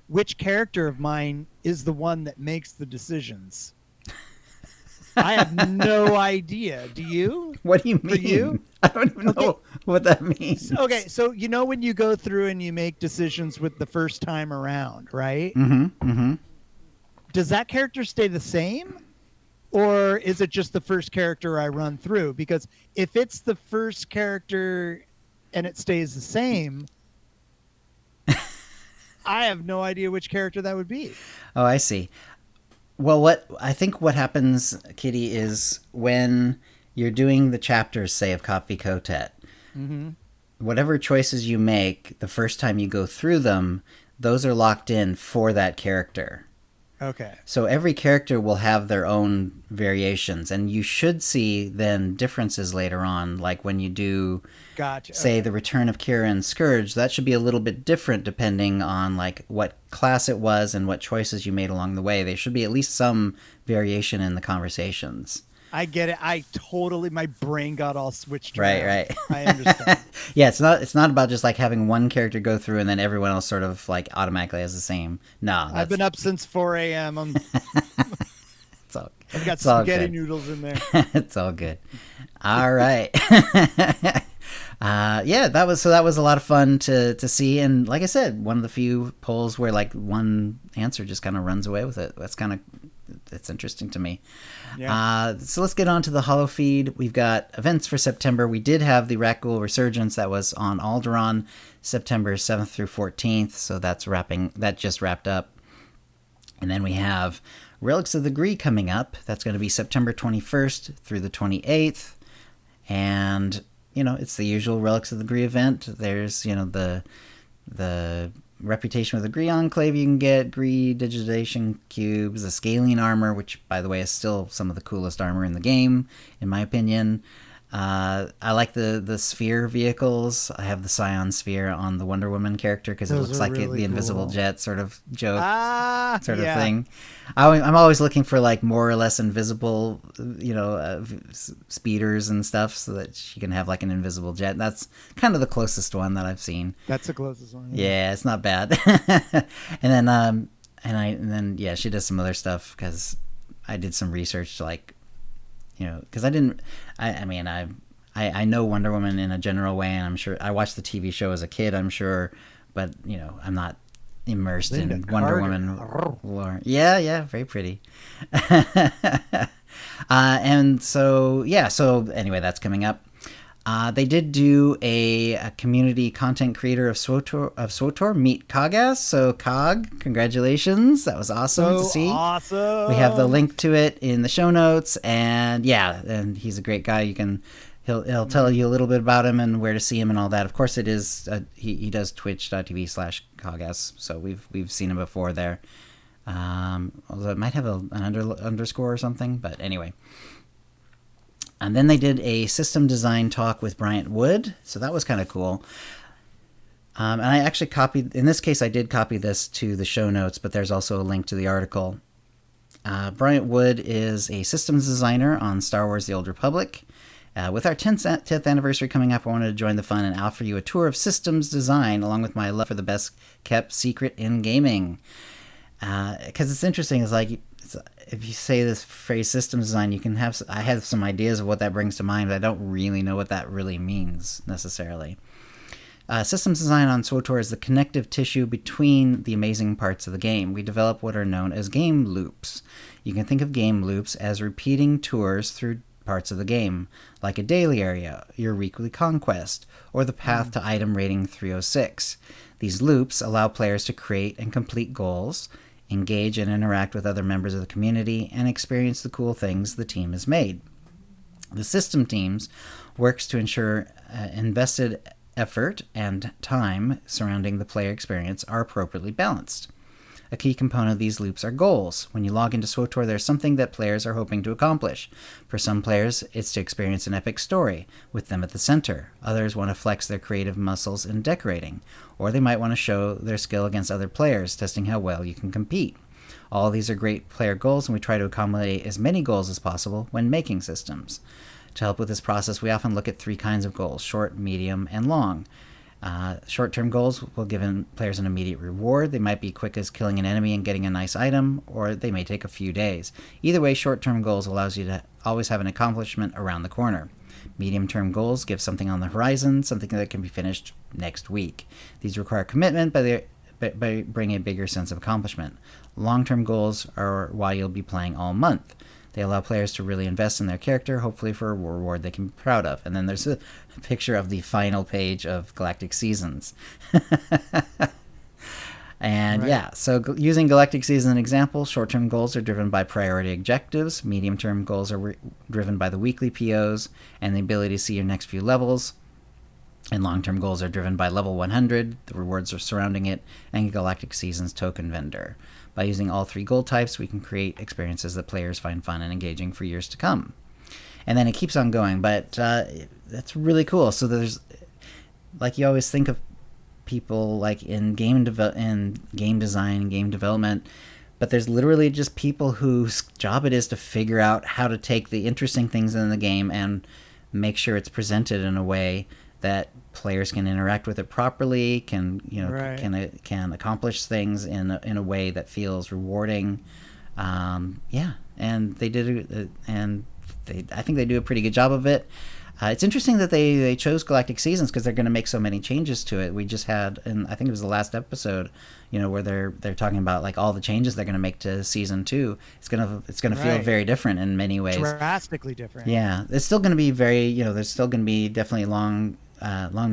which character of mine is the one that makes the decisions. I have no idea. Do you? What do you mean? For you? I don't even know what that means. Okay, so when you go through and you make decisions with the first time around, right? Mm-hmm. Mm-hmm. Does that character stay the same? Or is it just the first character I run through? Because if it's the first character and it stays the same, I have no idea which character that would be. Oh, I see. Well, what happens, Kitty, is when you're doing the chapters, say, of Copy Kotet, mm-hmm. whatever choices you make the first time you go through them, those are locked in for that character. Okay. So every character will have their own variations, and you should see then differences later on, like when you do, say, the Return of Kira and Scourge. That should be a little bit different depending on what class it was and what choices you made along the way. There should be at least some variation in the conversations. I get it. My brain got all switched around. Right. I understand. Yeah, it's not about just having one character go through and then everyone else sort of automatically has the same. No, I've been up since 4 a.m. I've got spaghetti noodles in there. It's all good. All right. That was a lot of fun to see, and like I said, one of the few polls where one answer just kind of runs away with it. That's kind of it's interesting to me. Yeah. So let's get on to the holo feed. We've got events for September. We did have the Rakghoul Resurgence that was on Alderaan, September 7th through 14th. So that just wrapped up. And then we have Relics of the Gree coming up. That's going to be September 21st through the 28th. And, it's the usual Relics of the Gree event. There's, the Reputation of the Gree Enclave you can get, Gree Digitization Cubes, the Scaling Armor, which, by the way, is still some of the coolest armor in the game, in my opinion. I like the sphere vehicles. I have the Scion Sphere on the Wonder Woman character because it looks like the invisible jet sort of joke sort of thing. I'm always looking for like more or less invisible, speeders and stuff so that she can have like an invisible jet. That's kind of the closest one that I've seen. That's the closest one. Yeah, it's not bad. And then she does some other stuff because I did some research because I know Wonder Woman in a general way, and I'm sure I watched the TV show as a kid, I'm sure, but I'm not immersed in Wonder Woman lore. Yeah, very pretty. And so anyway, that's coming up. They did do a community content creator of SWTOR meet Kagas. So Kag, congratulations. That was awesome to see. Awesome. We have the link to it in the show notes, and he's a great guy. He'll tell you a little bit about him and where to see him and all that. Of course, it is he does twitch.tv/Kagas, so we've seen him before there. Although it might have an underscore or something, but anyway. And then they did a system design talk with Bryant Wood, so that was kind of cool. And I actually in this case, I did copy this to the show notes, but there's also a link to the article. Bryant Wood is a systems designer on Star Wars The Old Republic. With our 10th anniversary coming up, I wanted to join the fun and offer you a tour of systems design, along with my love for the best kept secret in gaming. Because it's interesting, if you say this phrase systems design, I have some ideas of what that brings to mind, but I don't really know what that really means necessarily. Systems design on SWTOR is the connective tissue between the amazing parts of the game. We develop what are known as game loops. You can think of game loops as repeating tours through parts of the game, like a daily area, your weekly conquest, or the path to item rating 306. These loops allow players to create and complete goals, engage and interact with other members of the community, and experience the cool things the team has made. The system teams works to ensure invested effort and time surrounding the player experience are appropriately balanced. A key component of these loops are goals. When you log into SWTOR, there's something that players are hoping to accomplish. For some players, it's to experience an epic story, with them at the center. Others want to flex their creative muscles in decorating, or they might want to show their skill against other players, testing how well you can compete. All of these are great player goals, and we try to accommodate as many goals as possible when making systems. To help with this process, we often look at 3 kinds of goals: short, medium, and long. Short-term goals will give players an immediate reward. They might be quick as killing an enemy and getting a nice item, or they may take a few days. Either way, short-term goals allows you to always have an accomplishment around the corner. Medium-term goals give something on the horizon, something that can be finished next week. These require commitment, but they bring a bigger sense of accomplishment. Long-term goals are why you'll be playing all month. They allow players to really invest in their character, hopefully for a reward they can be proud of. And then there's a picture of the final page of Galactic Seasons. And right. So using Galactic Seasons as an example, short-term goals are driven by priority objectives. Medium-term goals are driven by the weekly POs and the ability to see your next few levels. And long-term goals are driven by level 100, the rewards are surrounding it, and Galactic Seasons token vendor. By using all 3 goal types, we can create experiences that players find fun and engaging for years to come. And then it keeps on going, but that's really cool. So there's, you always think of people in game design and game development, but there's literally just people whose job it is to figure out how to take the interesting things in the game and make sure it's presented in a way that players can interact with it properly, can accomplish things in a way that feels rewarding. And they did, I think they do a pretty good job of it. It's interesting that they chose Galactic Seasons because they're going to make so many changes to it. We just had, and I think it was the last episode, where they're talking about like all the changes they're going to make to season 2. It's gonna feel very different in many ways. Drastically different. Yeah, it's still going to be very, there's still going to be definitely long,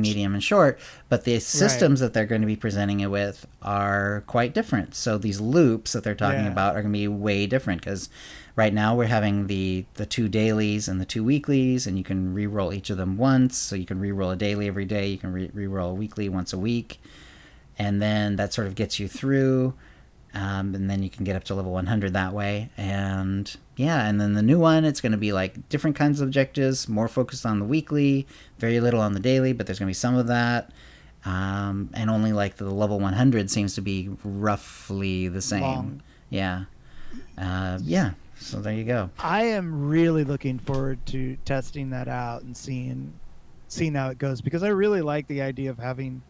medium, and short, but the systems that they're going to be presenting it with are quite different. So these loops that they're talking about are going to be way different because right now we're having the 2 dailies and the 2 weeklies, and you can re-roll each of them once. So you can re-roll a daily every day, you can re-roll a weekly once a week, and then that sort of gets you through. And then you can get up to level 100 that way. And and then the new one, it's going to be like different kinds of objectives, more focused on the weekly, very little on the daily, but there's going to be some of that. And only like the level 100 seems to be roughly the same. Long. Yeah. So there you go. I am really looking forward to testing that out and seeing how it goes, because I really like the idea of having,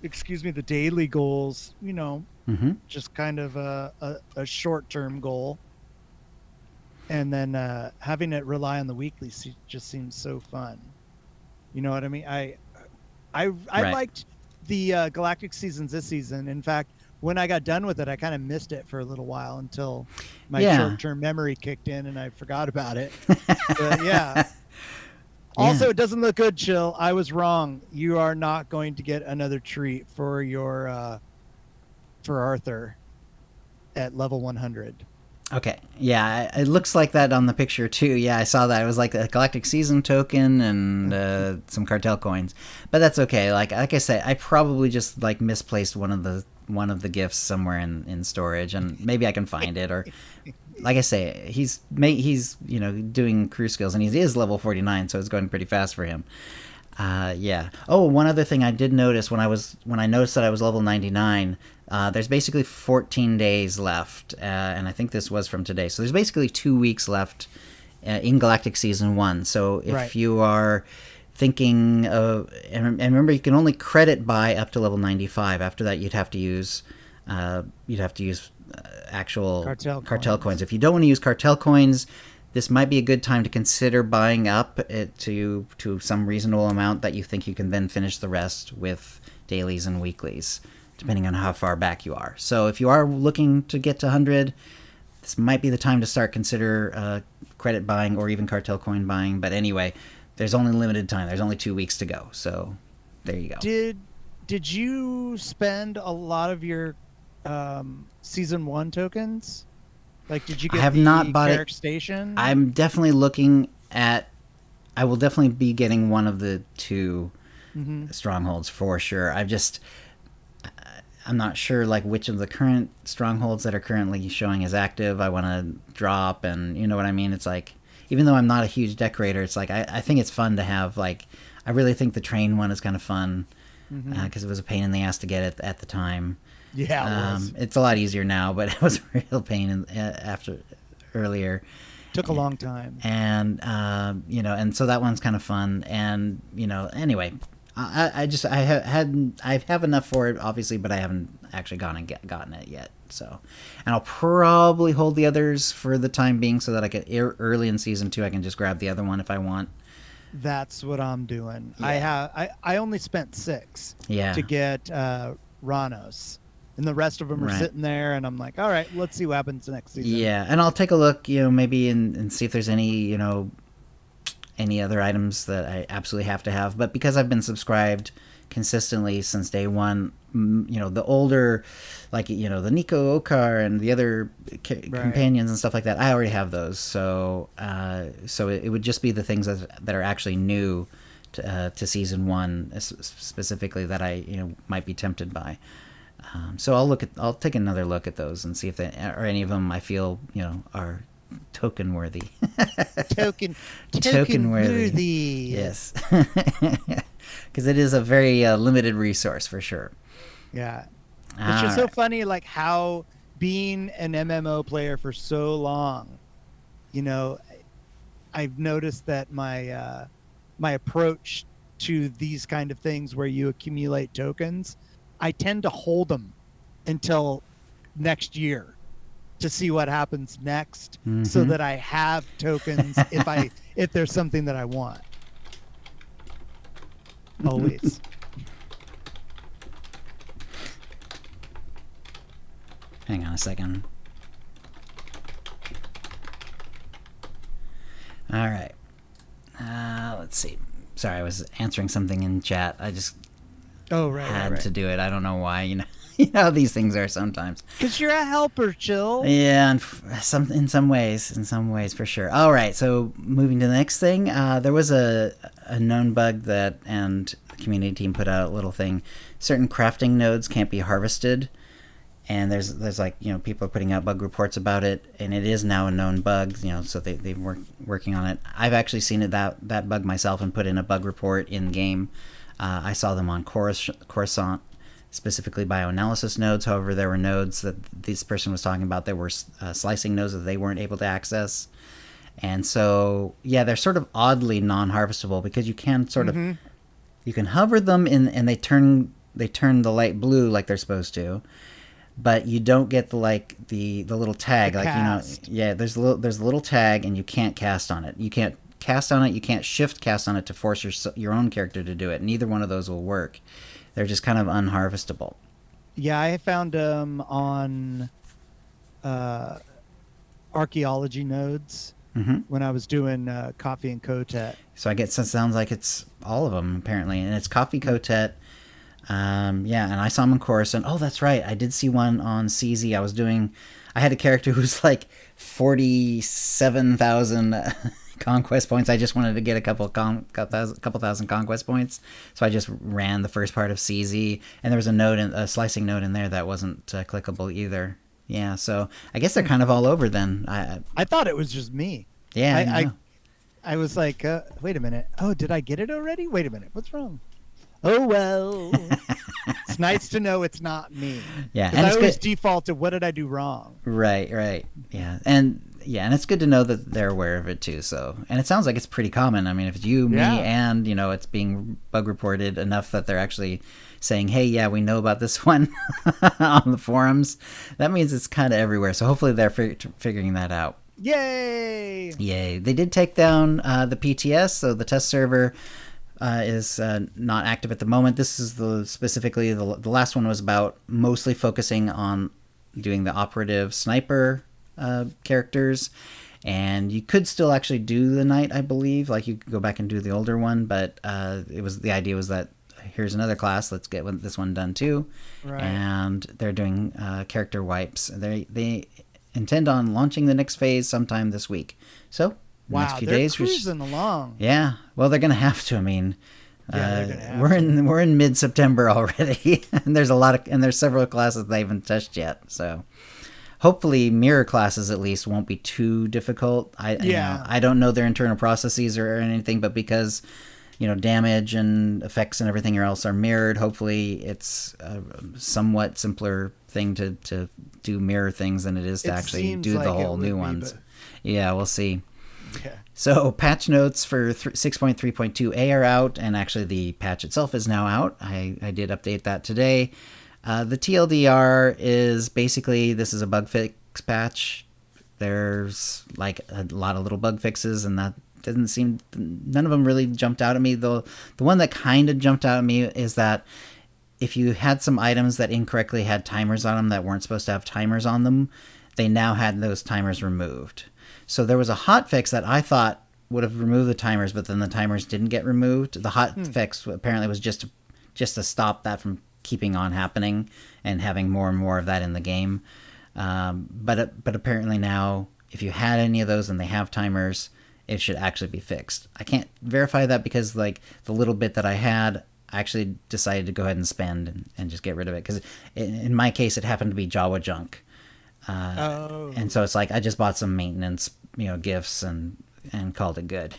the daily goals, just kind of a short-term goal, and then having it rely on the weekly just seems so fun. You know what I mean? I liked the Galactic Seasons this season. In fact, when I got done with it, I kind of missed it for a little while until my short-term memory kicked in and I forgot about it. But Also, it doesn't look good, Chill. I was wrong. You are not going to get another treat for your for Arthur at level 100. Okay. Yeah, it looks like that on the picture too. Yeah, I saw that. It was like a Galactic Season token and some cartel coins. But that's okay. Like I said, I probably just like misplaced one of the gifts somewhere in storage, and maybe I can find it. Or like I say, he's doing crew skills, and he is level 49, so it's going pretty fast for him. Oh, one other thing I did notice when I noticed that I was level 99, there's basically 14 days left, and I think this was from today. So there's basically 2 weeks left in Galactic Season 1. So if you are thinking of, and remember, you can only credit buy up to level 95. After that, you'd have to use actual cartel coins. If you don't want to use cartel coins, this might be a good time to consider buying up it to some reasonable amount that you think you can then finish the rest with dailies and weeklies, depending on how far back you are. So if you are looking to get to 100, this might be the time to consider credit buying or even cartel coin buying. But anyway, there's only limited time. There's only 2 weeks to go. So there you go. Did you spend a lot of your season 1 tokens? Like, did you get I have not bought Carrick Station? I'm definitely looking at... I will definitely be getting one of the 2 strongholds for sure. I'm not sure like which of the current strongholds that are currently showing as active I want to drop, and you know what I mean? It's like, even though I'm not a huge decorator, it's like I think it's fun to have, like, I really think the train one is kind of fun because it was a pain in the ass to get it at the time. Yeah, it was. It's a lot easier now, but it was a real pain earlier. Took a long time. And, and so that one's kind of fun. And, anyway, I have enough for it, obviously, but I haven't actually gone and gotten it yet. So, and I'll probably hold the others for the time being so that I get early in season 2, I can just grab the other one if I want. That's what I'm doing. Yeah. I only spent 6 to get Ranos. And the rest of them are sitting there, and I'm like, all right, let's see what happens next season. Yeah, and I'll take a look, maybe and see if there's any, any other items that I absolutely have to have. But because I've been subscribed consistently since day one, the older, like, the Nico Okar and the other companions and stuff like that, I already have those. So it would just be the things that are actually new to season 1 specifically that I might be tempted by. So I'll take another look at those and see if any of them I feel are token worthy. token worthy. Yes, because it is a very limited resource for sure. Yeah, it's just so funny, like how being an MMO player for so long, I've noticed that my approach to these kind of things where you accumulate tokens, I tend to hold them until next year to see what happens next, Mm-hmm. so that I have tokens if there's something that I want. Always. Hang on a second. All right. Let's see. Sorry, I was answering something in chat. I just had to do it. I don't know why. You know how these things are sometimes. Because you're a helper, Chill. Yeah, in some ways for sure. All right, so moving to the next thing. There was a known bug and the community team put out a little thing. Certain crafting nodes can't be harvested. And there's like, people are putting out bug reports about it, and it is now a known bug, so they've working on it. I've actually seen that bug myself and put in a bug report in game. I saw them on Coruscant, specifically bioanalysis nodes. However, there were nodes that this person was talking about that were slicing nodes that they weren't able to access. And so, yeah, they're sort of oddly non-harvestable because you can sort of, you can hover them and they turn the light blue like they're supposed to. But you don't get the little tag, there's a little tag, and you can't cast on it. You can't cast on it. You can't shift cast on it to force your own character to do it. Neither one of those will work. They're just kind of unharvestable. Yeah, I found them on archaeology nodes when I was doing Coffee and Kotet. So I guess it sounds like it's all of them apparently, and it's Coffee Kotet. And I saw him in Coruscant. Oh, that's right. I did see one on CZ. I had a character who's like 47,000 conquest points. I just wanted to get a couple thousand conquest points. So I just ran the first part of CZ, and there was a slicing node in there that wasn't clickable either. Yeah. So I guess they're kind of all over then. I thought it was just me. Yeah. I was like, wait a minute. Oh, did I get it already? Wait a minute. What's wrong? Oh, well, it's nice to know it's not me. Yeah. And I always default to what did I do wrong? Right. Yeah. And it's good to know that they're aware of it too. So, and it sounds like it's pretty common. I mean, if it's you, me, and, it's being bug reported enough that they're actually saying, hey, yeah, we know about this one on the forums, that means it's kind of everywhere. So hopefully they're figuring that out. Yay! They did take down the PTS, so the test server is not active at the moment. This is specifically the last one was about mostly focusing on doing the operative sniper characters, and you could still actually do the knight, I believe. Like you could go back and do the older one, but the idea was that here's another class. Let's get this one done too. Right. And they're doing character wipes. They intend on launching the next phase sometime this week. So. Wow, they're cruising along. Yeah, well, they're gonna have to. I mean, we're in mid-September already, and there's several classes they haven't touched yet. So, hopefully, mirror classes at least won't be too difficult. I don't know their internal processes or anything, but because damage and effects and everything else are mirrored, hopefully it's a somewhat simpler thing to do mirror things than it is to actually do the whole new ones. Yeah, we'll see. Yeah. So patch notes for 6.3.2a are out, and actually the patch itself is now out. I did update that today. The TLDR is basically, this is a bug fix patch. There's like a lot of little bug fixes, and that none of them really jumped out at me. The one that kind of jumped out at me is that if you had some items that incorrectly had timers on them that weren't supposed to have timers on them, they now had those timers removed. So there was a hot fix that I thought would have removed the timers, but then the timers didn't get removed. The hot fix apparently was just to stop that from keeping on happening and having more and more of that in the game. But apparently now, if you had any of those and they have timers, it should actually be fixed. I can't verify that because like the little bit that I had, I actually decided to go ahead and spend and just get rid of it because in my case it happened to be Jawa junk. And so it's like I just bought some maintenance, gifts and called it good,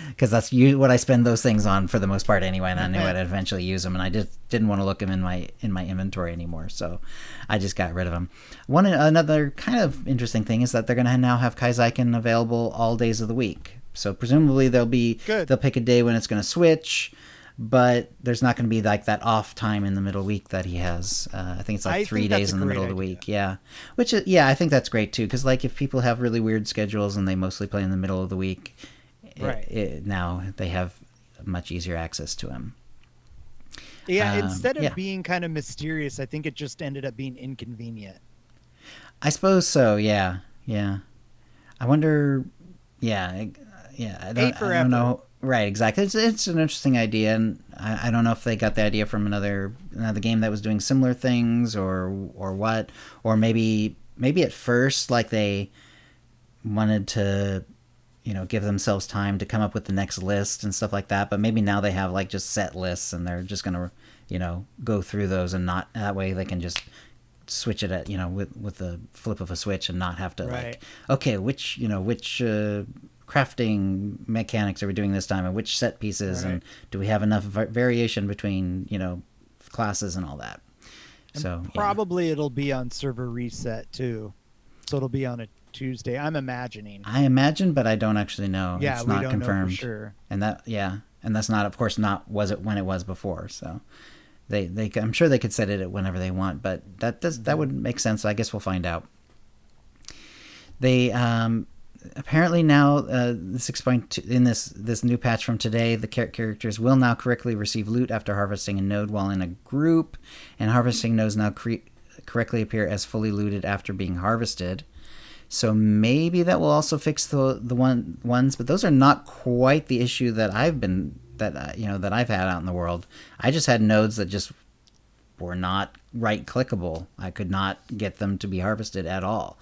because that's what I spend those things on for the most part anyway. And I knew I'd eventually use them, and I just didn't want to look them in my inventory anymore, so I just got rid of them. Another kind of interesting thing is that they're going to now have Kaizyken available all days of the week. So presumably they'll pick a day when it's going to switch. but there's not going to be like that off time in the middle week that he has. I think it's like 3 days in the middle of the week. Yeah, which yeah, I think that's great too, because like if people have really weird schedules and they mostly play in the middle of the week, right, now they have much easier access to him. Yeah, instead of being kind of mysterious, I think it just ended up being inconvenient. I suppose so. Yeah, yeah. I wonder. Yeah, yeah. I don't know. Right, exactly. It's an interesting idea, and I don't know if they got the idea from another game that was doing similar things, or what, or maybe at first like they wanted to, give themselves time to come up with the next list and stuff like that. But maybe now they have like just set lists, and they're just gonna, go through those, and not that way they can just switch it at with the flip of a switch and not have to like, okay, which crafting mechanics are we doing this time, and which set pieces, and do we have enough variation between classes and all that. And so probably it'll be on server reset too, so it'll be on a Tuesday. I imagine, but I don't actually know. Yeah, it's not confirmed. Know for sure. And that's not, of course, not was it when it was before. So they I'm sure they could set it at whenever they want, but that would make sense. I guess we'll find out. They apparently now in this new patch from today, the characters will now correctly receive loot after harvesting a node while in a group, and harvesting nodes now correctly appear as fully looted after being harvested. So maybe that will also fix the ones, but those are not quite the issue that I've had out in the world. I just had nodes that just were not right clickable. I could not get them to be harvested at all.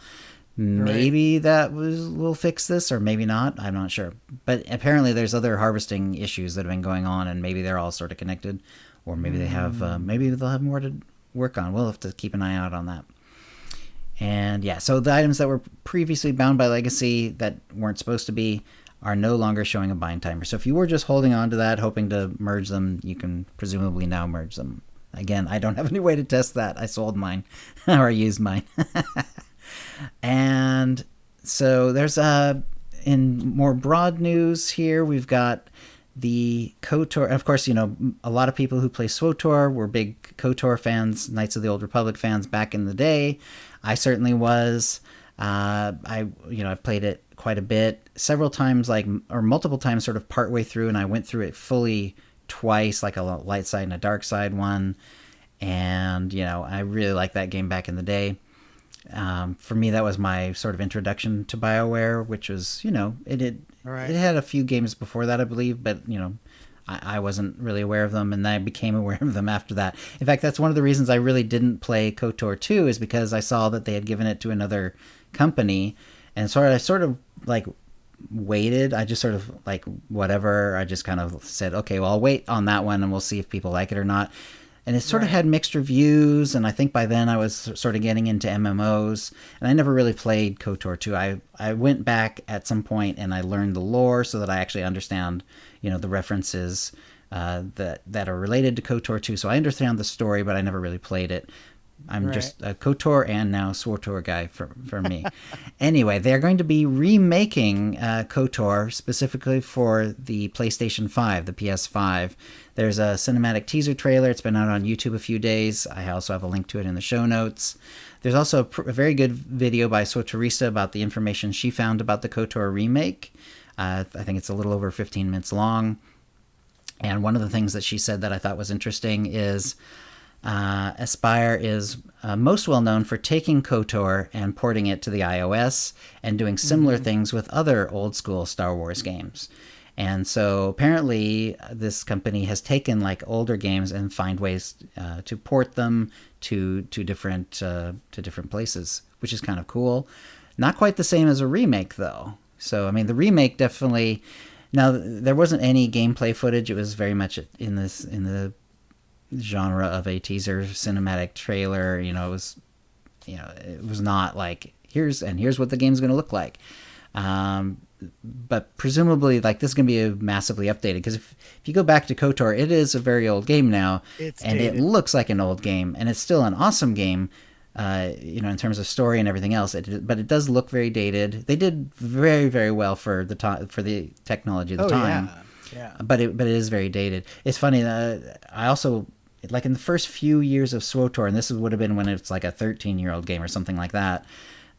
Maybe that will fix this, or maybe not. I'm not sure. But apparently there's other harvesting issues that have been going on, and maybe they're all sort of connected, or maybe they have. Maybe they'll have more to work on. We'll have to keep an eye out on that. And yeah, so the items that were previously bound by legacy that weren't supposed to be are no longer showing a bind timer. So if you were just holding on to that, hoping to merge them, you can presumably now merge them. Again, I don't have any way to test that. I sold mine, or I used mine. And so there's in more broad news here, we've got the KOTOR. Of course, a lot of people who play SWTOR were big KOTOR fans, Knights of the Old Republic fans back in the day. I certainly was. I played it quite a bit, several times, or multiple times, sort of partway through, and I went through it fully twice, like a light side and a dark side one. And I really liked that game back in the day. For me, that was my sort of introduction to BioWare, which was, it had a few games before that, I believe, but I wasn't really aware of them, and I became aware of them after that. In fact, that's one of the reasons I really didn't play KOTOR 2, is because I saw that they had given it to another company, and so I sort of like waited. I just sort of like, whatever. I just kind of said, okay, well, I'll wait on that one, and we'll see if people like it or not. And it sort of had mixed reviews, and I think by then I was sort of getting into MMOs, and I never really played KOTOR 2. I went back at some point and I learned the lore so that I actually understand, the references that are related to KOTOR 2. So I understand the story, but I never really played it. I'm just a KOTOR and now SWTOR guy for me. Anyway, they're going to be remaking KOTOR specifically for the PlayStation 5, the PS5. There's a cinematic teaser trailer. It's been out on YouTube a few days. I also have a link to it in the show notes. There's also a very good video by Soterisa about the information she found about the KOTOR remake. I think it's a little over 15 minutes long. And one of the things that she said that I thought was interesting is Aspyr is most well known for taking KOTOR and porting it to the iOS and doing similar things with other old school Star Wars games. And so apparently this company has taken like older games and find ways to port them to different places, which is kind of cool. Not quite the same as a remake though. So I mean, the remake definitely. Now there wasn't any gameplay footage. It was very much in the genre of a teaser cinematic trailer. It was not like here's what the game's going to look like. But presumably, like, this is going to be massively updated, because if you go back to KOTOR, it is a very old game now, and it looks like an old game, and it's still an awesome game, in terms of story and everything else. But it does look very dated. They did very, very well for the technology of the time. Yeah. Yeah. But it is very dated. It's funny. I also, like, in the first few years of SWTOR, and this would have been when it's like a 13-year-old game or something like that.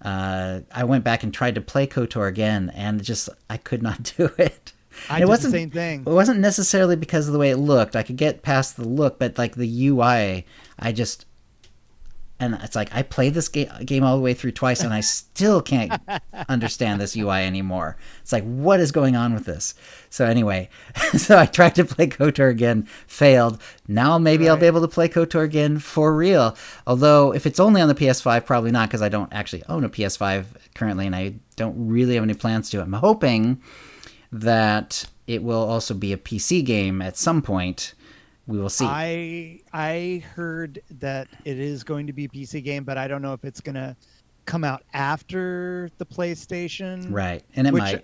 I went back and tried to play KOTOR again, and just I could not do it. I did the same thing. It wasn't necessarily because of the way it looked. I could get past the look, but like the UI, and it's like I played this game all the way through twice, and I still can't understand this UI anymore. It's like, what is going on with this? So anyway, so I tried to play KOTOR again, failed. Now maybe I'll be able to play KOTOR again for real. Although if it's only on the PS5, probably not, because I don't actually own a PS5 currently, and I don't really have any plans to. I'm hoping that it will also be a PC game at some point. We will see. I heard that it is going to be a PC game, but I don't know if it's going to come out after the PlayStation. Right, and it might.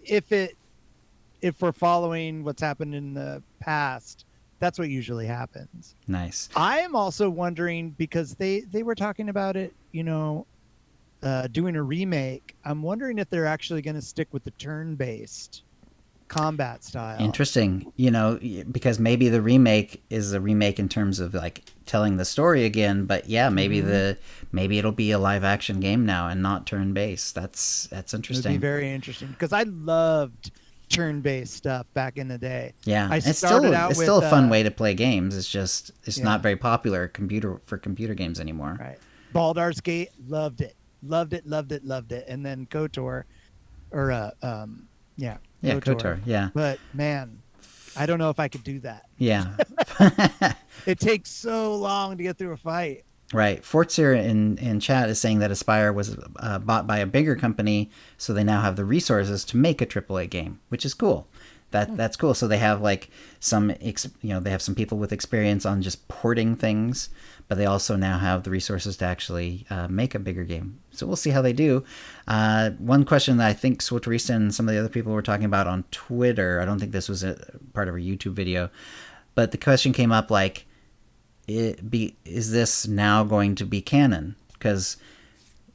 If we're following what's happened in the past, that's what usually happens. Nice. I am also wondering, because they were talking about it, doing a remake. I'm wondering if they're actually going to stick with the turn-based combat style. Interesting. Because maybe the remake is a remake in terms of like telling the story again, but yeah, maybe maybe it'll be a live action game now and not turn based. That's interesting. It'd be very interesting, because I loved turn based stuff back in the day. Yeah, it's still a fun way to play games. It's just not very popular for computer games anymore. Right. Baldur's Gate, loved it, and then KOTOR, or KOTOR, yeah. But man, I don't know if I could do that. Yeah. It takes so long to get through a fight. Right. Fortzer in chat is saying that Aspyr was bought by a bigger company, so they now have the resources to make a AAA game, which is cool. That's cool. So they have like they have some people with experience on just porting things, but they also now have the resources to actually make a bigger game. So we'll see how they do. One question that I think Swotorista and some of the other people were talking about on Twitter, I don't think this was a part of a YouTube video, but the question came up like, is this now going to be canon? Because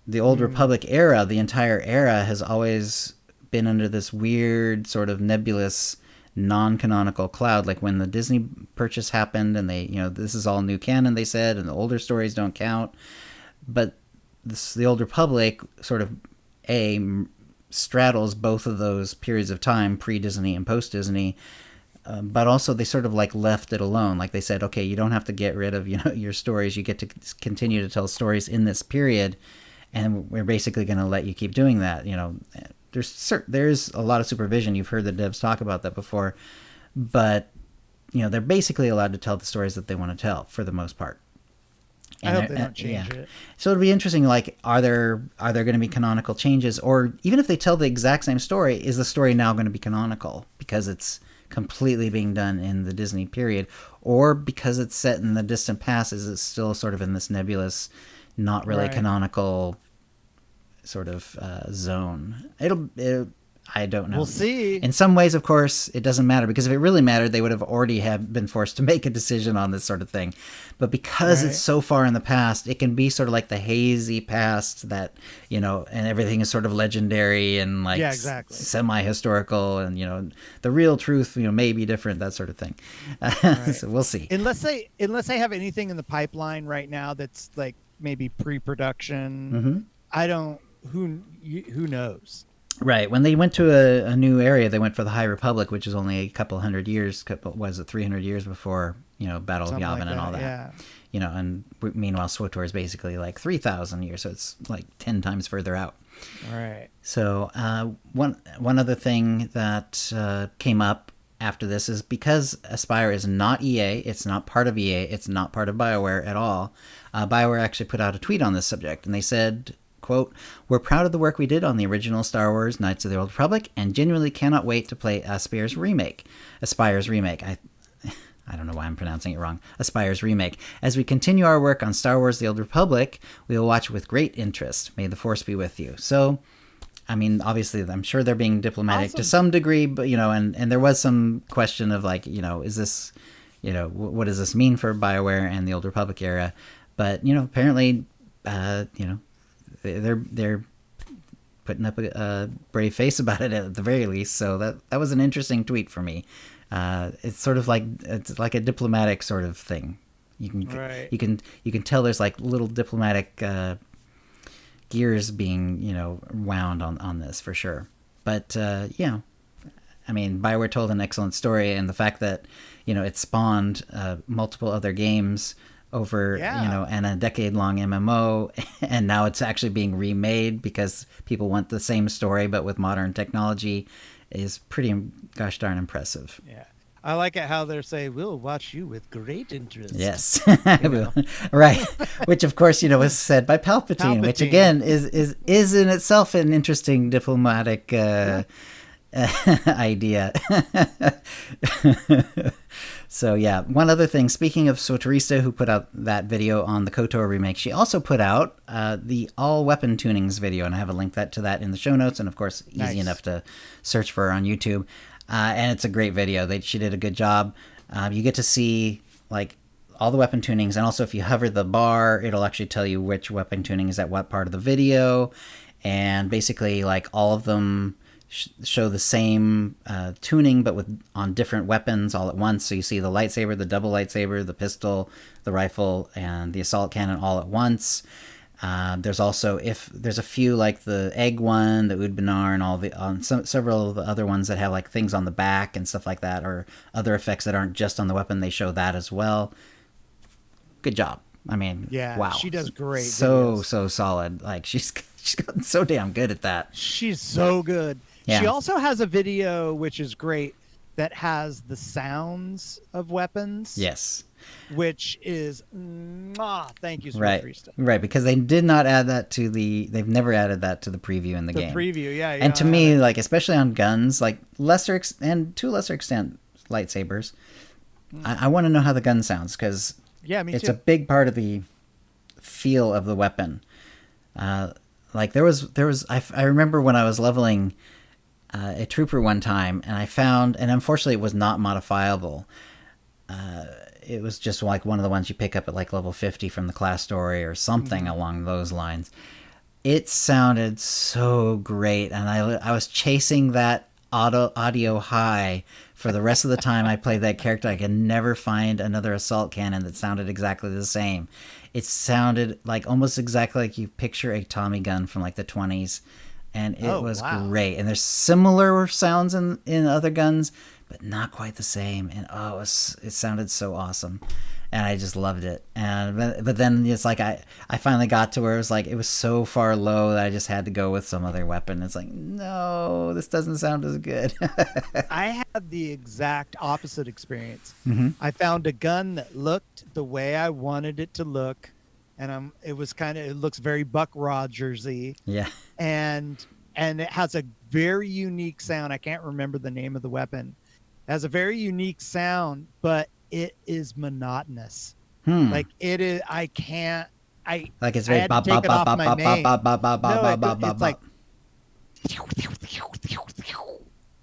the Old Republic era, the entire era, has always been under this weird sort of nebulous non-canonical cloud. Like when the Disney purchase happened and they, this is all new canon, they said, and the older stories don't count. But the Old Republic sort of straddles both of those periods of time, pre-Disney and post-Disney. But also they sort of like left it alone. Like they said, okay, you don't have to get rid of your stories. You get to continue to tell stories in this period, and we're basically going to let you keep doing that. There's a lot of supervision. You've heard the devs talk about that before, but they're basically allowed to tell the stories that they want to tell for the most part. And I hope they don't change it. So it'll be interesting. Like, are there going to be canonical changes, or even if they tell the exact same story, is the story now going to be canonical because it's completely being done in the Disney period, or because it's set in the distant past, is it still sort of in this nebulous, not really canonical sort of zone? I don't know. We'll see. In some ways, of course, it doesn't matter, because if it really mattered, they would have already been forced to make a decision on this sort of thing. But because it's so far in the past, it can be sort of like the hazy past that, and everything is sort of legendary and like semi-historical, and, the real truth, may be different, that sort of thing. So we'll see. Unless they have anything in the pipeline right now that's like maybe pre-production, who knows? Right. When they went to a new area, they went for the High Republic, which is only a couple hundred years, 300 years before, Battle of Yavin and all that. Yeah. And meanwhile, SWTOR is basically like 3,000 years, so it's like 10 times further out. All right. So one other thing that came up after this is, because Aspyr is not EA, it's not part of EA, it's not part of BioWare at all. BioWare actually put out a tweet on this subject, and they said, quote, "We're proud of the work we did on the original Star Wars Knights of the Old Republic and genuinely cannot wait to play Aspyr's remake. I don't know why I'm pronouncing it wrong. Aspyr's remake. As we continue our work on Star Wars The Old Republic, we will watch with great interest. May the Force be with you." So, I mean, obviously, I'm sure they're being diplomatic to some degree, but, and there was some question of like, is this, what does this mean for BioWare and the Old Republic era? But, apparently, they're putting up a brave face about it at the very least. So that was an interesting tweet for me. It's sort of like a diplomatic sort of thing. You can tell there's like little diplomatic gears being wound on this for sure. But I mean, BioWare told an excellent story, and the fact that it spawned multiple other games over and a decade-long MMO, and now it's actually being remade because people want the same story but with modern technology is pretty gosh darn impressive. Yeah. I like it how they're saying, we'll watch you with great interest. Yes. Right. Which, of course, was said by Palpatine, which, again, is in itself an interesting diplomatic idea. So, yeah. One other thing, speaking of Soterista, who put out that video on the KOTOR remake, she also put out the all weapon tunings video, and I have a link to that in the show notes, and, of course, easy enough to search for on YouTube. And it's a great video. She did a good job. You get to see like all the weapon tunings, and also if you hover the bar, it'll actually tell you which weapon tuning is at what part of the video. And basically, like all of them show the same tuning, but on different weapons all at once. So you see the lightsaber, the double lightsaber, the pistol, the rifle, and the assault cannon all at once. There's also, if there's a few like the egg one, the Ood Banar, and all several of the other ones that have like things on the back and stuff like that, or other effects that aren't just on the weapon, they show that as well. Good job. I mean, wow, she does great. So solid. Like she's gotten so damn good at that. She's so good. Yeah. She also has a video which is great that has the sounds of weapons. Yes. Which is thank you, Soterista. Right, because they did not add that they've never added that to the preview in the game. The preview, yeah. And to me, like especially on guns, like to a lesser extent lightsabers, I want to know how the gun sounds because it's a big part of the feel of the weapon. Like there was I remember when I was leveling a trooper one time, and I found, and unfortunately it was not modifiable. It was just like one of the ones you pick up at like level 50 from the class story or something along those lines. It sounded so great, and I was chasing that audio high for the rest of the time I played that character. I could never find another assault cannon that sounded exactly the same. It sounded like almost exactly like you picture a Tommy gun from like the 20s, and it was great. And there's similar sounds in other guns, but not quite the same. And it sounded so awesome, and I just loved it. But then it's like I finally got to where it was so far low that I just had to go with some other weapon. It's like, no, this doesn't sound as good. I had the exact opposite experience. Mm-hmm. I found a gun that looked the way I wanted it to look, and it looks very Buck Rogers-y. Yeah. And it has a very unique sound. I can't remember the name of the weapon. It has a very unique sound, but it is monotonous. Like it is. I can't. Like it's very bop bop bop bop bop bop bop bop bop bop bop.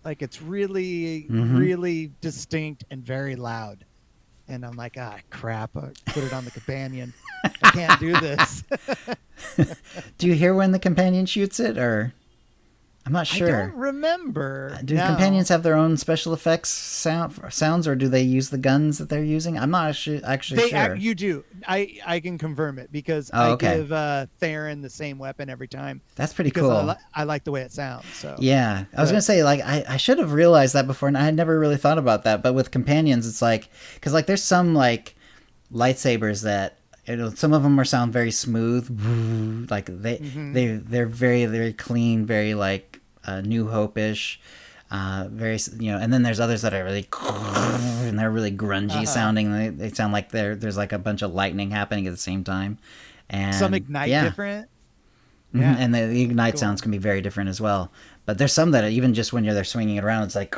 Like it's really really distinct and very loud. And I'm like, crap! I put it on the companion. I can't do this. Do you hear when the companion shoots it, or? I'm not sure. I don't remember. Do companions have their own special effects sounds, or do they use the guns that they're using? I'm not actually sure. You do. I can confirm it because I give Theron the same weapon every time. That's pretty cool. I like the way it sounds. So yeah, I was gonna say like I should have realized that before, and I had never really thought about that. But with companions, it's like because like there's some like lightsabers that. Some of them sound very smooth, like they're very very clean, very like New Hope-ish, very and then there's others that are really and they're really grungy sounding. They sound like there's like a bunch of lightning happening at the same time, and some ignite different. Yeah, and the ignite sounds can be very different as well. But there's some that even just when they're swinging it around, it's like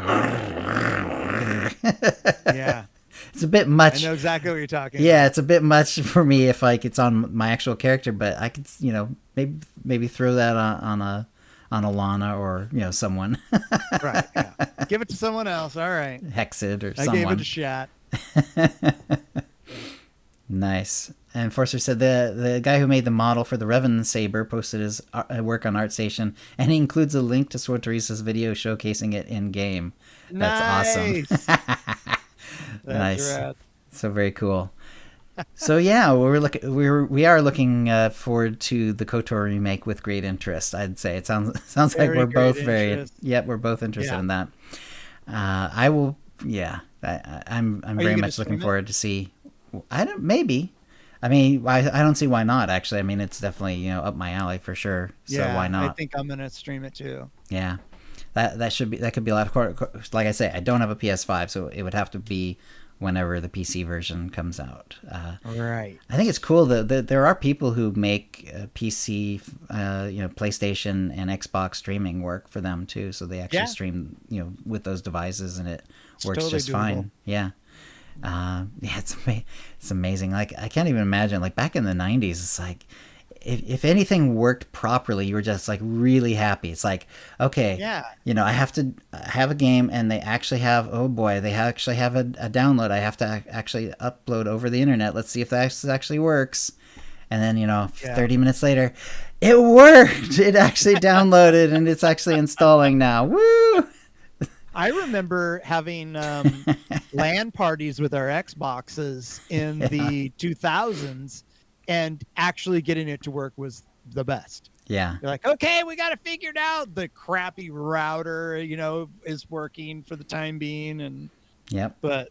yeah. It's a bit much. I know exactly what you're talking about. Yeah, it's a bit much for me if like it's on my actual character, but I could, maybe throw that on a Lana or someone. Right. Yeah. Give it to someone else. All right. Hexed or someone. I gave it a shot. Nice. And Forster said the guy who made the model for the Revan saber posted his work on ArtStation, and he includes a link to Sword Teresa's video showcasing it in game. That's awesome. Nice. That's Nice. rad. So very cool. So yeah, we are looking forward to the KOTOR remake with great interest. I'd say it sounds like we're both we're both interested in that. I will. Yeah, I'm very much looking forward to see. I don't maybe. I mean, I don't see why not. Actually, I mean, it's definitely up my alley for sure. So why not? I think I'm gonna stream it too. Yeah, that could be a lot of. Like I say, I don't have a PS5, so it would have to be whenever the PC version comes out. Right. I think it's cool that there are people who make PC, PlayStation and Xbox streaming work for them too. So they actually stream, with those devices, and it works totally just fine. Yeah. It's amazing. Like, I can't even imagine, like, back in the 90s, it's like, if anything worked properly, you were just like really happy. It's like, okay, I have to have a game, and they actually have a download. I have to actually upload over the internet. Let's see if that actually works. And then 30 minutes later, it worked. It actually downloaded, and it's actually installing now. Woo! I remember having LAN parties with our Xboxes in the 2000s. And actually getting it to work was the best. Yeah. You're like, okay, we got it figured out. The crappy router, is working for the time being. And but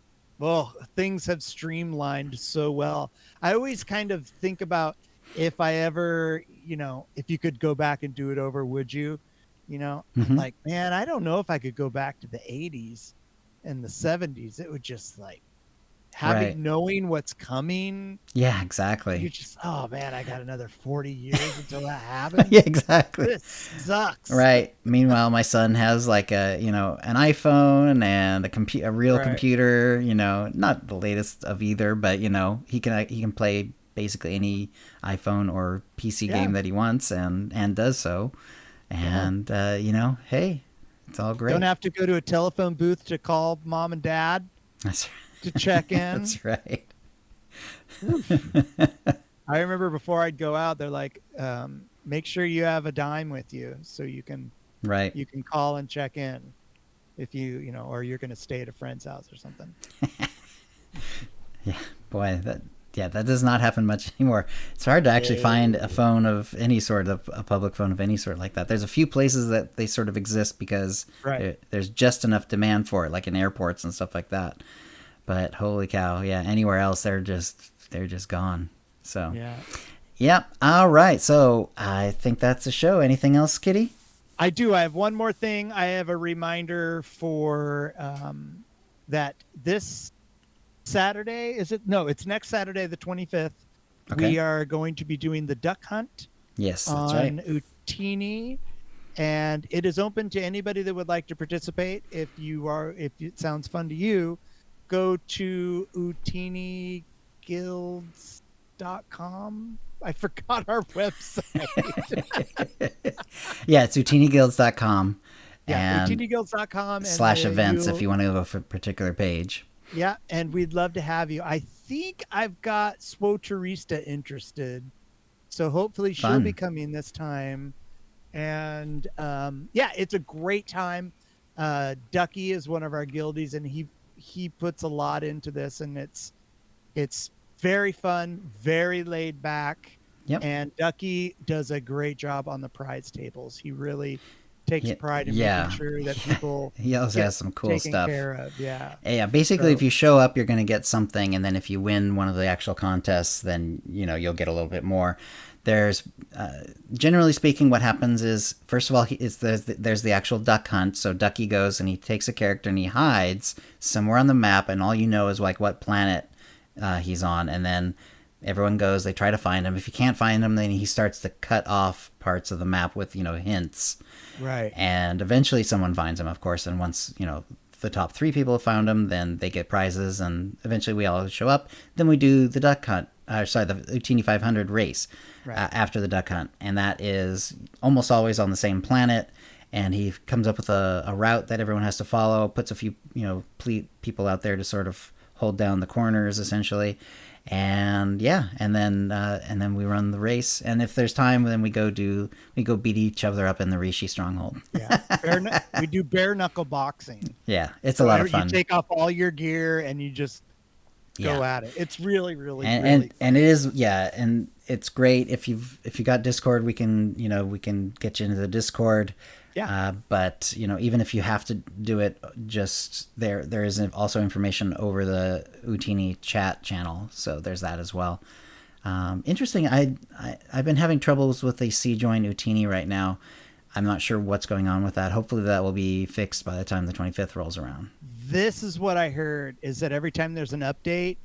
things have streamlined so well. I always kind of think about if I ever, if you could go back and do it over, would you? Mm-hmm. Like, man, I don't know if I could go back to the 80s and the 70s. It would just like knowing what's coming. Yeah, exactly. You just, oh man, I got another 40 years until that happens. Yeah, exactly. This sucks. Right. Meanwhile, my son has like an iPhone and a real computer, not the latest of either, but he can play basically any iPhone or PC game that he wants and does so. And hey, it's all great. Don't have to go to a telephone booth to call mom and dad. That's right. To check in. That's right. I remember before I'd go out, they're like, make sure you have a dime with you so you can call and check in if you or you're going to stay at a friend's house or something. Yeah, boy, that does not happen much anymore. It's hard to actually find a phone of any sort, a public phone of any sort like that. There's a few places that they sort of exist because there's just enough demand for it, like in airports and stuff like that. But holy cow, anywhere else they're just gone. So all right. So I think that's the show. Anything else, Kitty? I do. I have one more thing. I have a reminder for that this Saturday. It's next Saturday, the 25th. Okay. We are going to be doing the duck hunt. Yes, that's on Utini. And it is open to anybody that would like to participate. If it sounds fun to you, go to OotiniGuilds.com. I forgot our website. Yeah, it's OotiniGuilds.com. Yeah, OotiniGuilds.com. /events if you want to go for a particular page. Yeah, and we'd love to have you. I think I've got Swoterista interested. So hopefully she'll be coming this time. And it's a great time. Ducky is one of our guildies, and he puts a lot into this, and it's very fun, very laid back. Yep. And Ducky does a great job on the prize tables. He really takes pride in making sure that people he also has some cool stuff. Care of. Basically, if you show up, you're going to get something, and then if you win one of the actual contests, then you'll get a little bit more. There's generally speaking, what happens is, first of all, there's the actual duck hunt. So Ducky goes and he takes a character and he hides somewhere on the map, and all is like what planet he's on, and then everyone goes, they try to find him. If you can't find him, then he starts to cut off parts of the map with hints. Right. And eventually someone finds him, of course, and once the top 3 people have found him, then they get prizes, and eventually we all show up. Then we do the duck hunt. The Utini 500 race after the duck hunt, and that is almost always on the same planet. And he comes up with a route that everyone has to follow. Puts a few people out there to sort of hold down the corners essentially. And yeah, and then we run the race, and if there's time, then we go beat each other up in the Rishi stronghold. Yeah, we do bare knuckle boxing. Yeah, it's a lot of fun. You take off all your gear and you just go at it. It's really and it is, yeah, and it's great if you got Discord. We can get you into the Discord. Yeah. But even if you have to do it, just there is also information over the Utini chat channel, so there's that as well. Interesting. I've been having troubles with the C-Join Utini right now. I'm not sure what's going on with that. Hopefully that will be fixed by the time the 25th rolls around. This is what I heard, is that every time there's an update,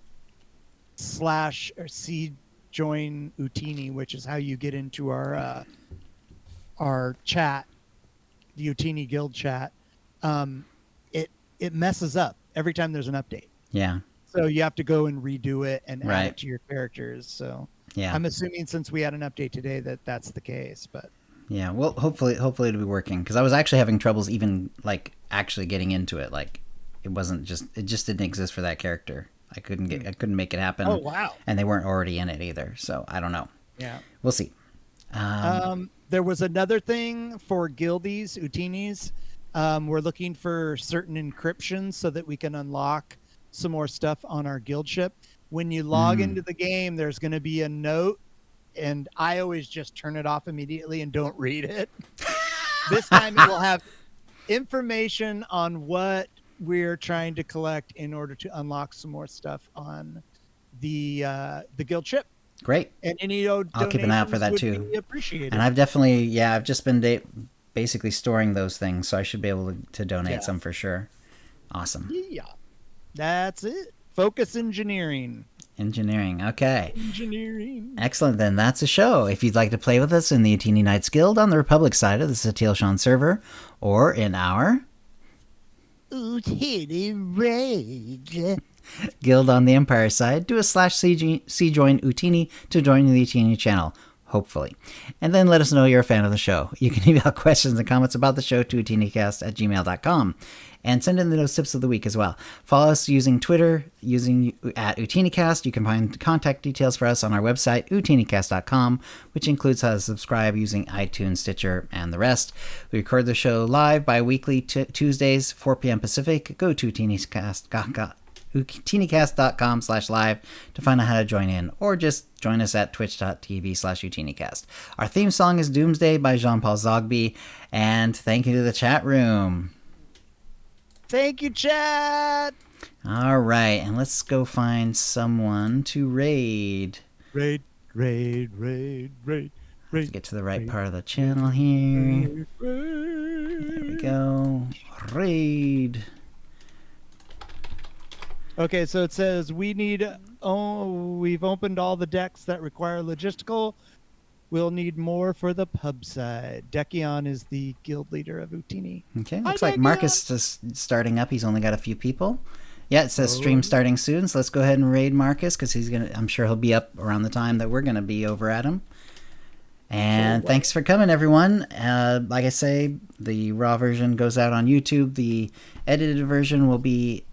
/ C-Join Utini, which is how you get into our chat, the Utini Guild chat, it messes up every time there's an update. Yeah. So you have to go and redo it and add it to your characters. So yeah, I'm assuming since we had an update today that that's the case. But yeah, well, hopefully it'll be working, because I was actually having troubles even like actually getting into it. Like it just didn't exist for that character. I couldn't make it happen. Oh wow! And they weren't already in it either. So I don't know. Yeah, we'll see. There was another thing for guildies, Utinis. We're looking for certain encryptions so that we can unlock some more stuff on our guild ship. When you log into the game, there's going to be a note, and I always just turn it off immediately and don't read it. This time it will have information on what we're trying to collect in order to unlock some more stuff on the guild ship. Great. And I'll keep an eye out for that too. Appreciated. And I've definitely, I've just been basically storing those things, so I should be able to donate some for sure. Awesome. Yeah. That's it. Focus engineering. Okay. Engineering. Excellent. Then that's a show. If you'd like to play with us in the Utini Knights Guild on the Republic side of the Satil Shan server, or in our Utini Raid Guild on the Empire side, do a /C-Join Utini to join the Utini channel, hopefully. And then let us know you're a fan of the show. You can email questions and comments about the show to OotiniCast@gmail.com. And send in those tips of the week as well. Follow us using Twitter, at OotiniCast. You can find contact details for us on our website, OotiniCast.com, which includes how to subscribe using iTunes, Stitcher, and the rest. We record the show live bi-weekly Tuesdays, 4 p.m. Pacific. Go to OotiniCast.com/live to find out how to join in, or just join us at twitch.tv/OotiniCast. Our theme song is Doomsday by Jean-Paul Zogby, and thank you to the chat room. Thank you, chat. All right, and let's go find someone to raid. Raid. Let's get to the right part of the channel here. There we go. Raid. Okay, so it says we've opened all the decks that require logistical. We'll need more for the pub side. Dekion is the guild leader of Utini. Okay, looks like Marcus is starting up. He's only got a few people. Yeah, it says stream starting soon, so let's go ahead and raid Marcus, because I'm sure he'll be up around the time that we're gonna be over at him. And thanks for coming, everyone. Like I say, the raw version goes out on YouTube. The edited version will be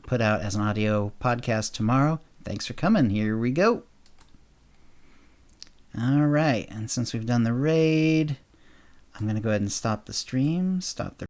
put out as an audio podcast tomorrow. Thanks for coming. Here we go. All right, and since we've done the raid, I'm going to go ahead and stop the stream, stop the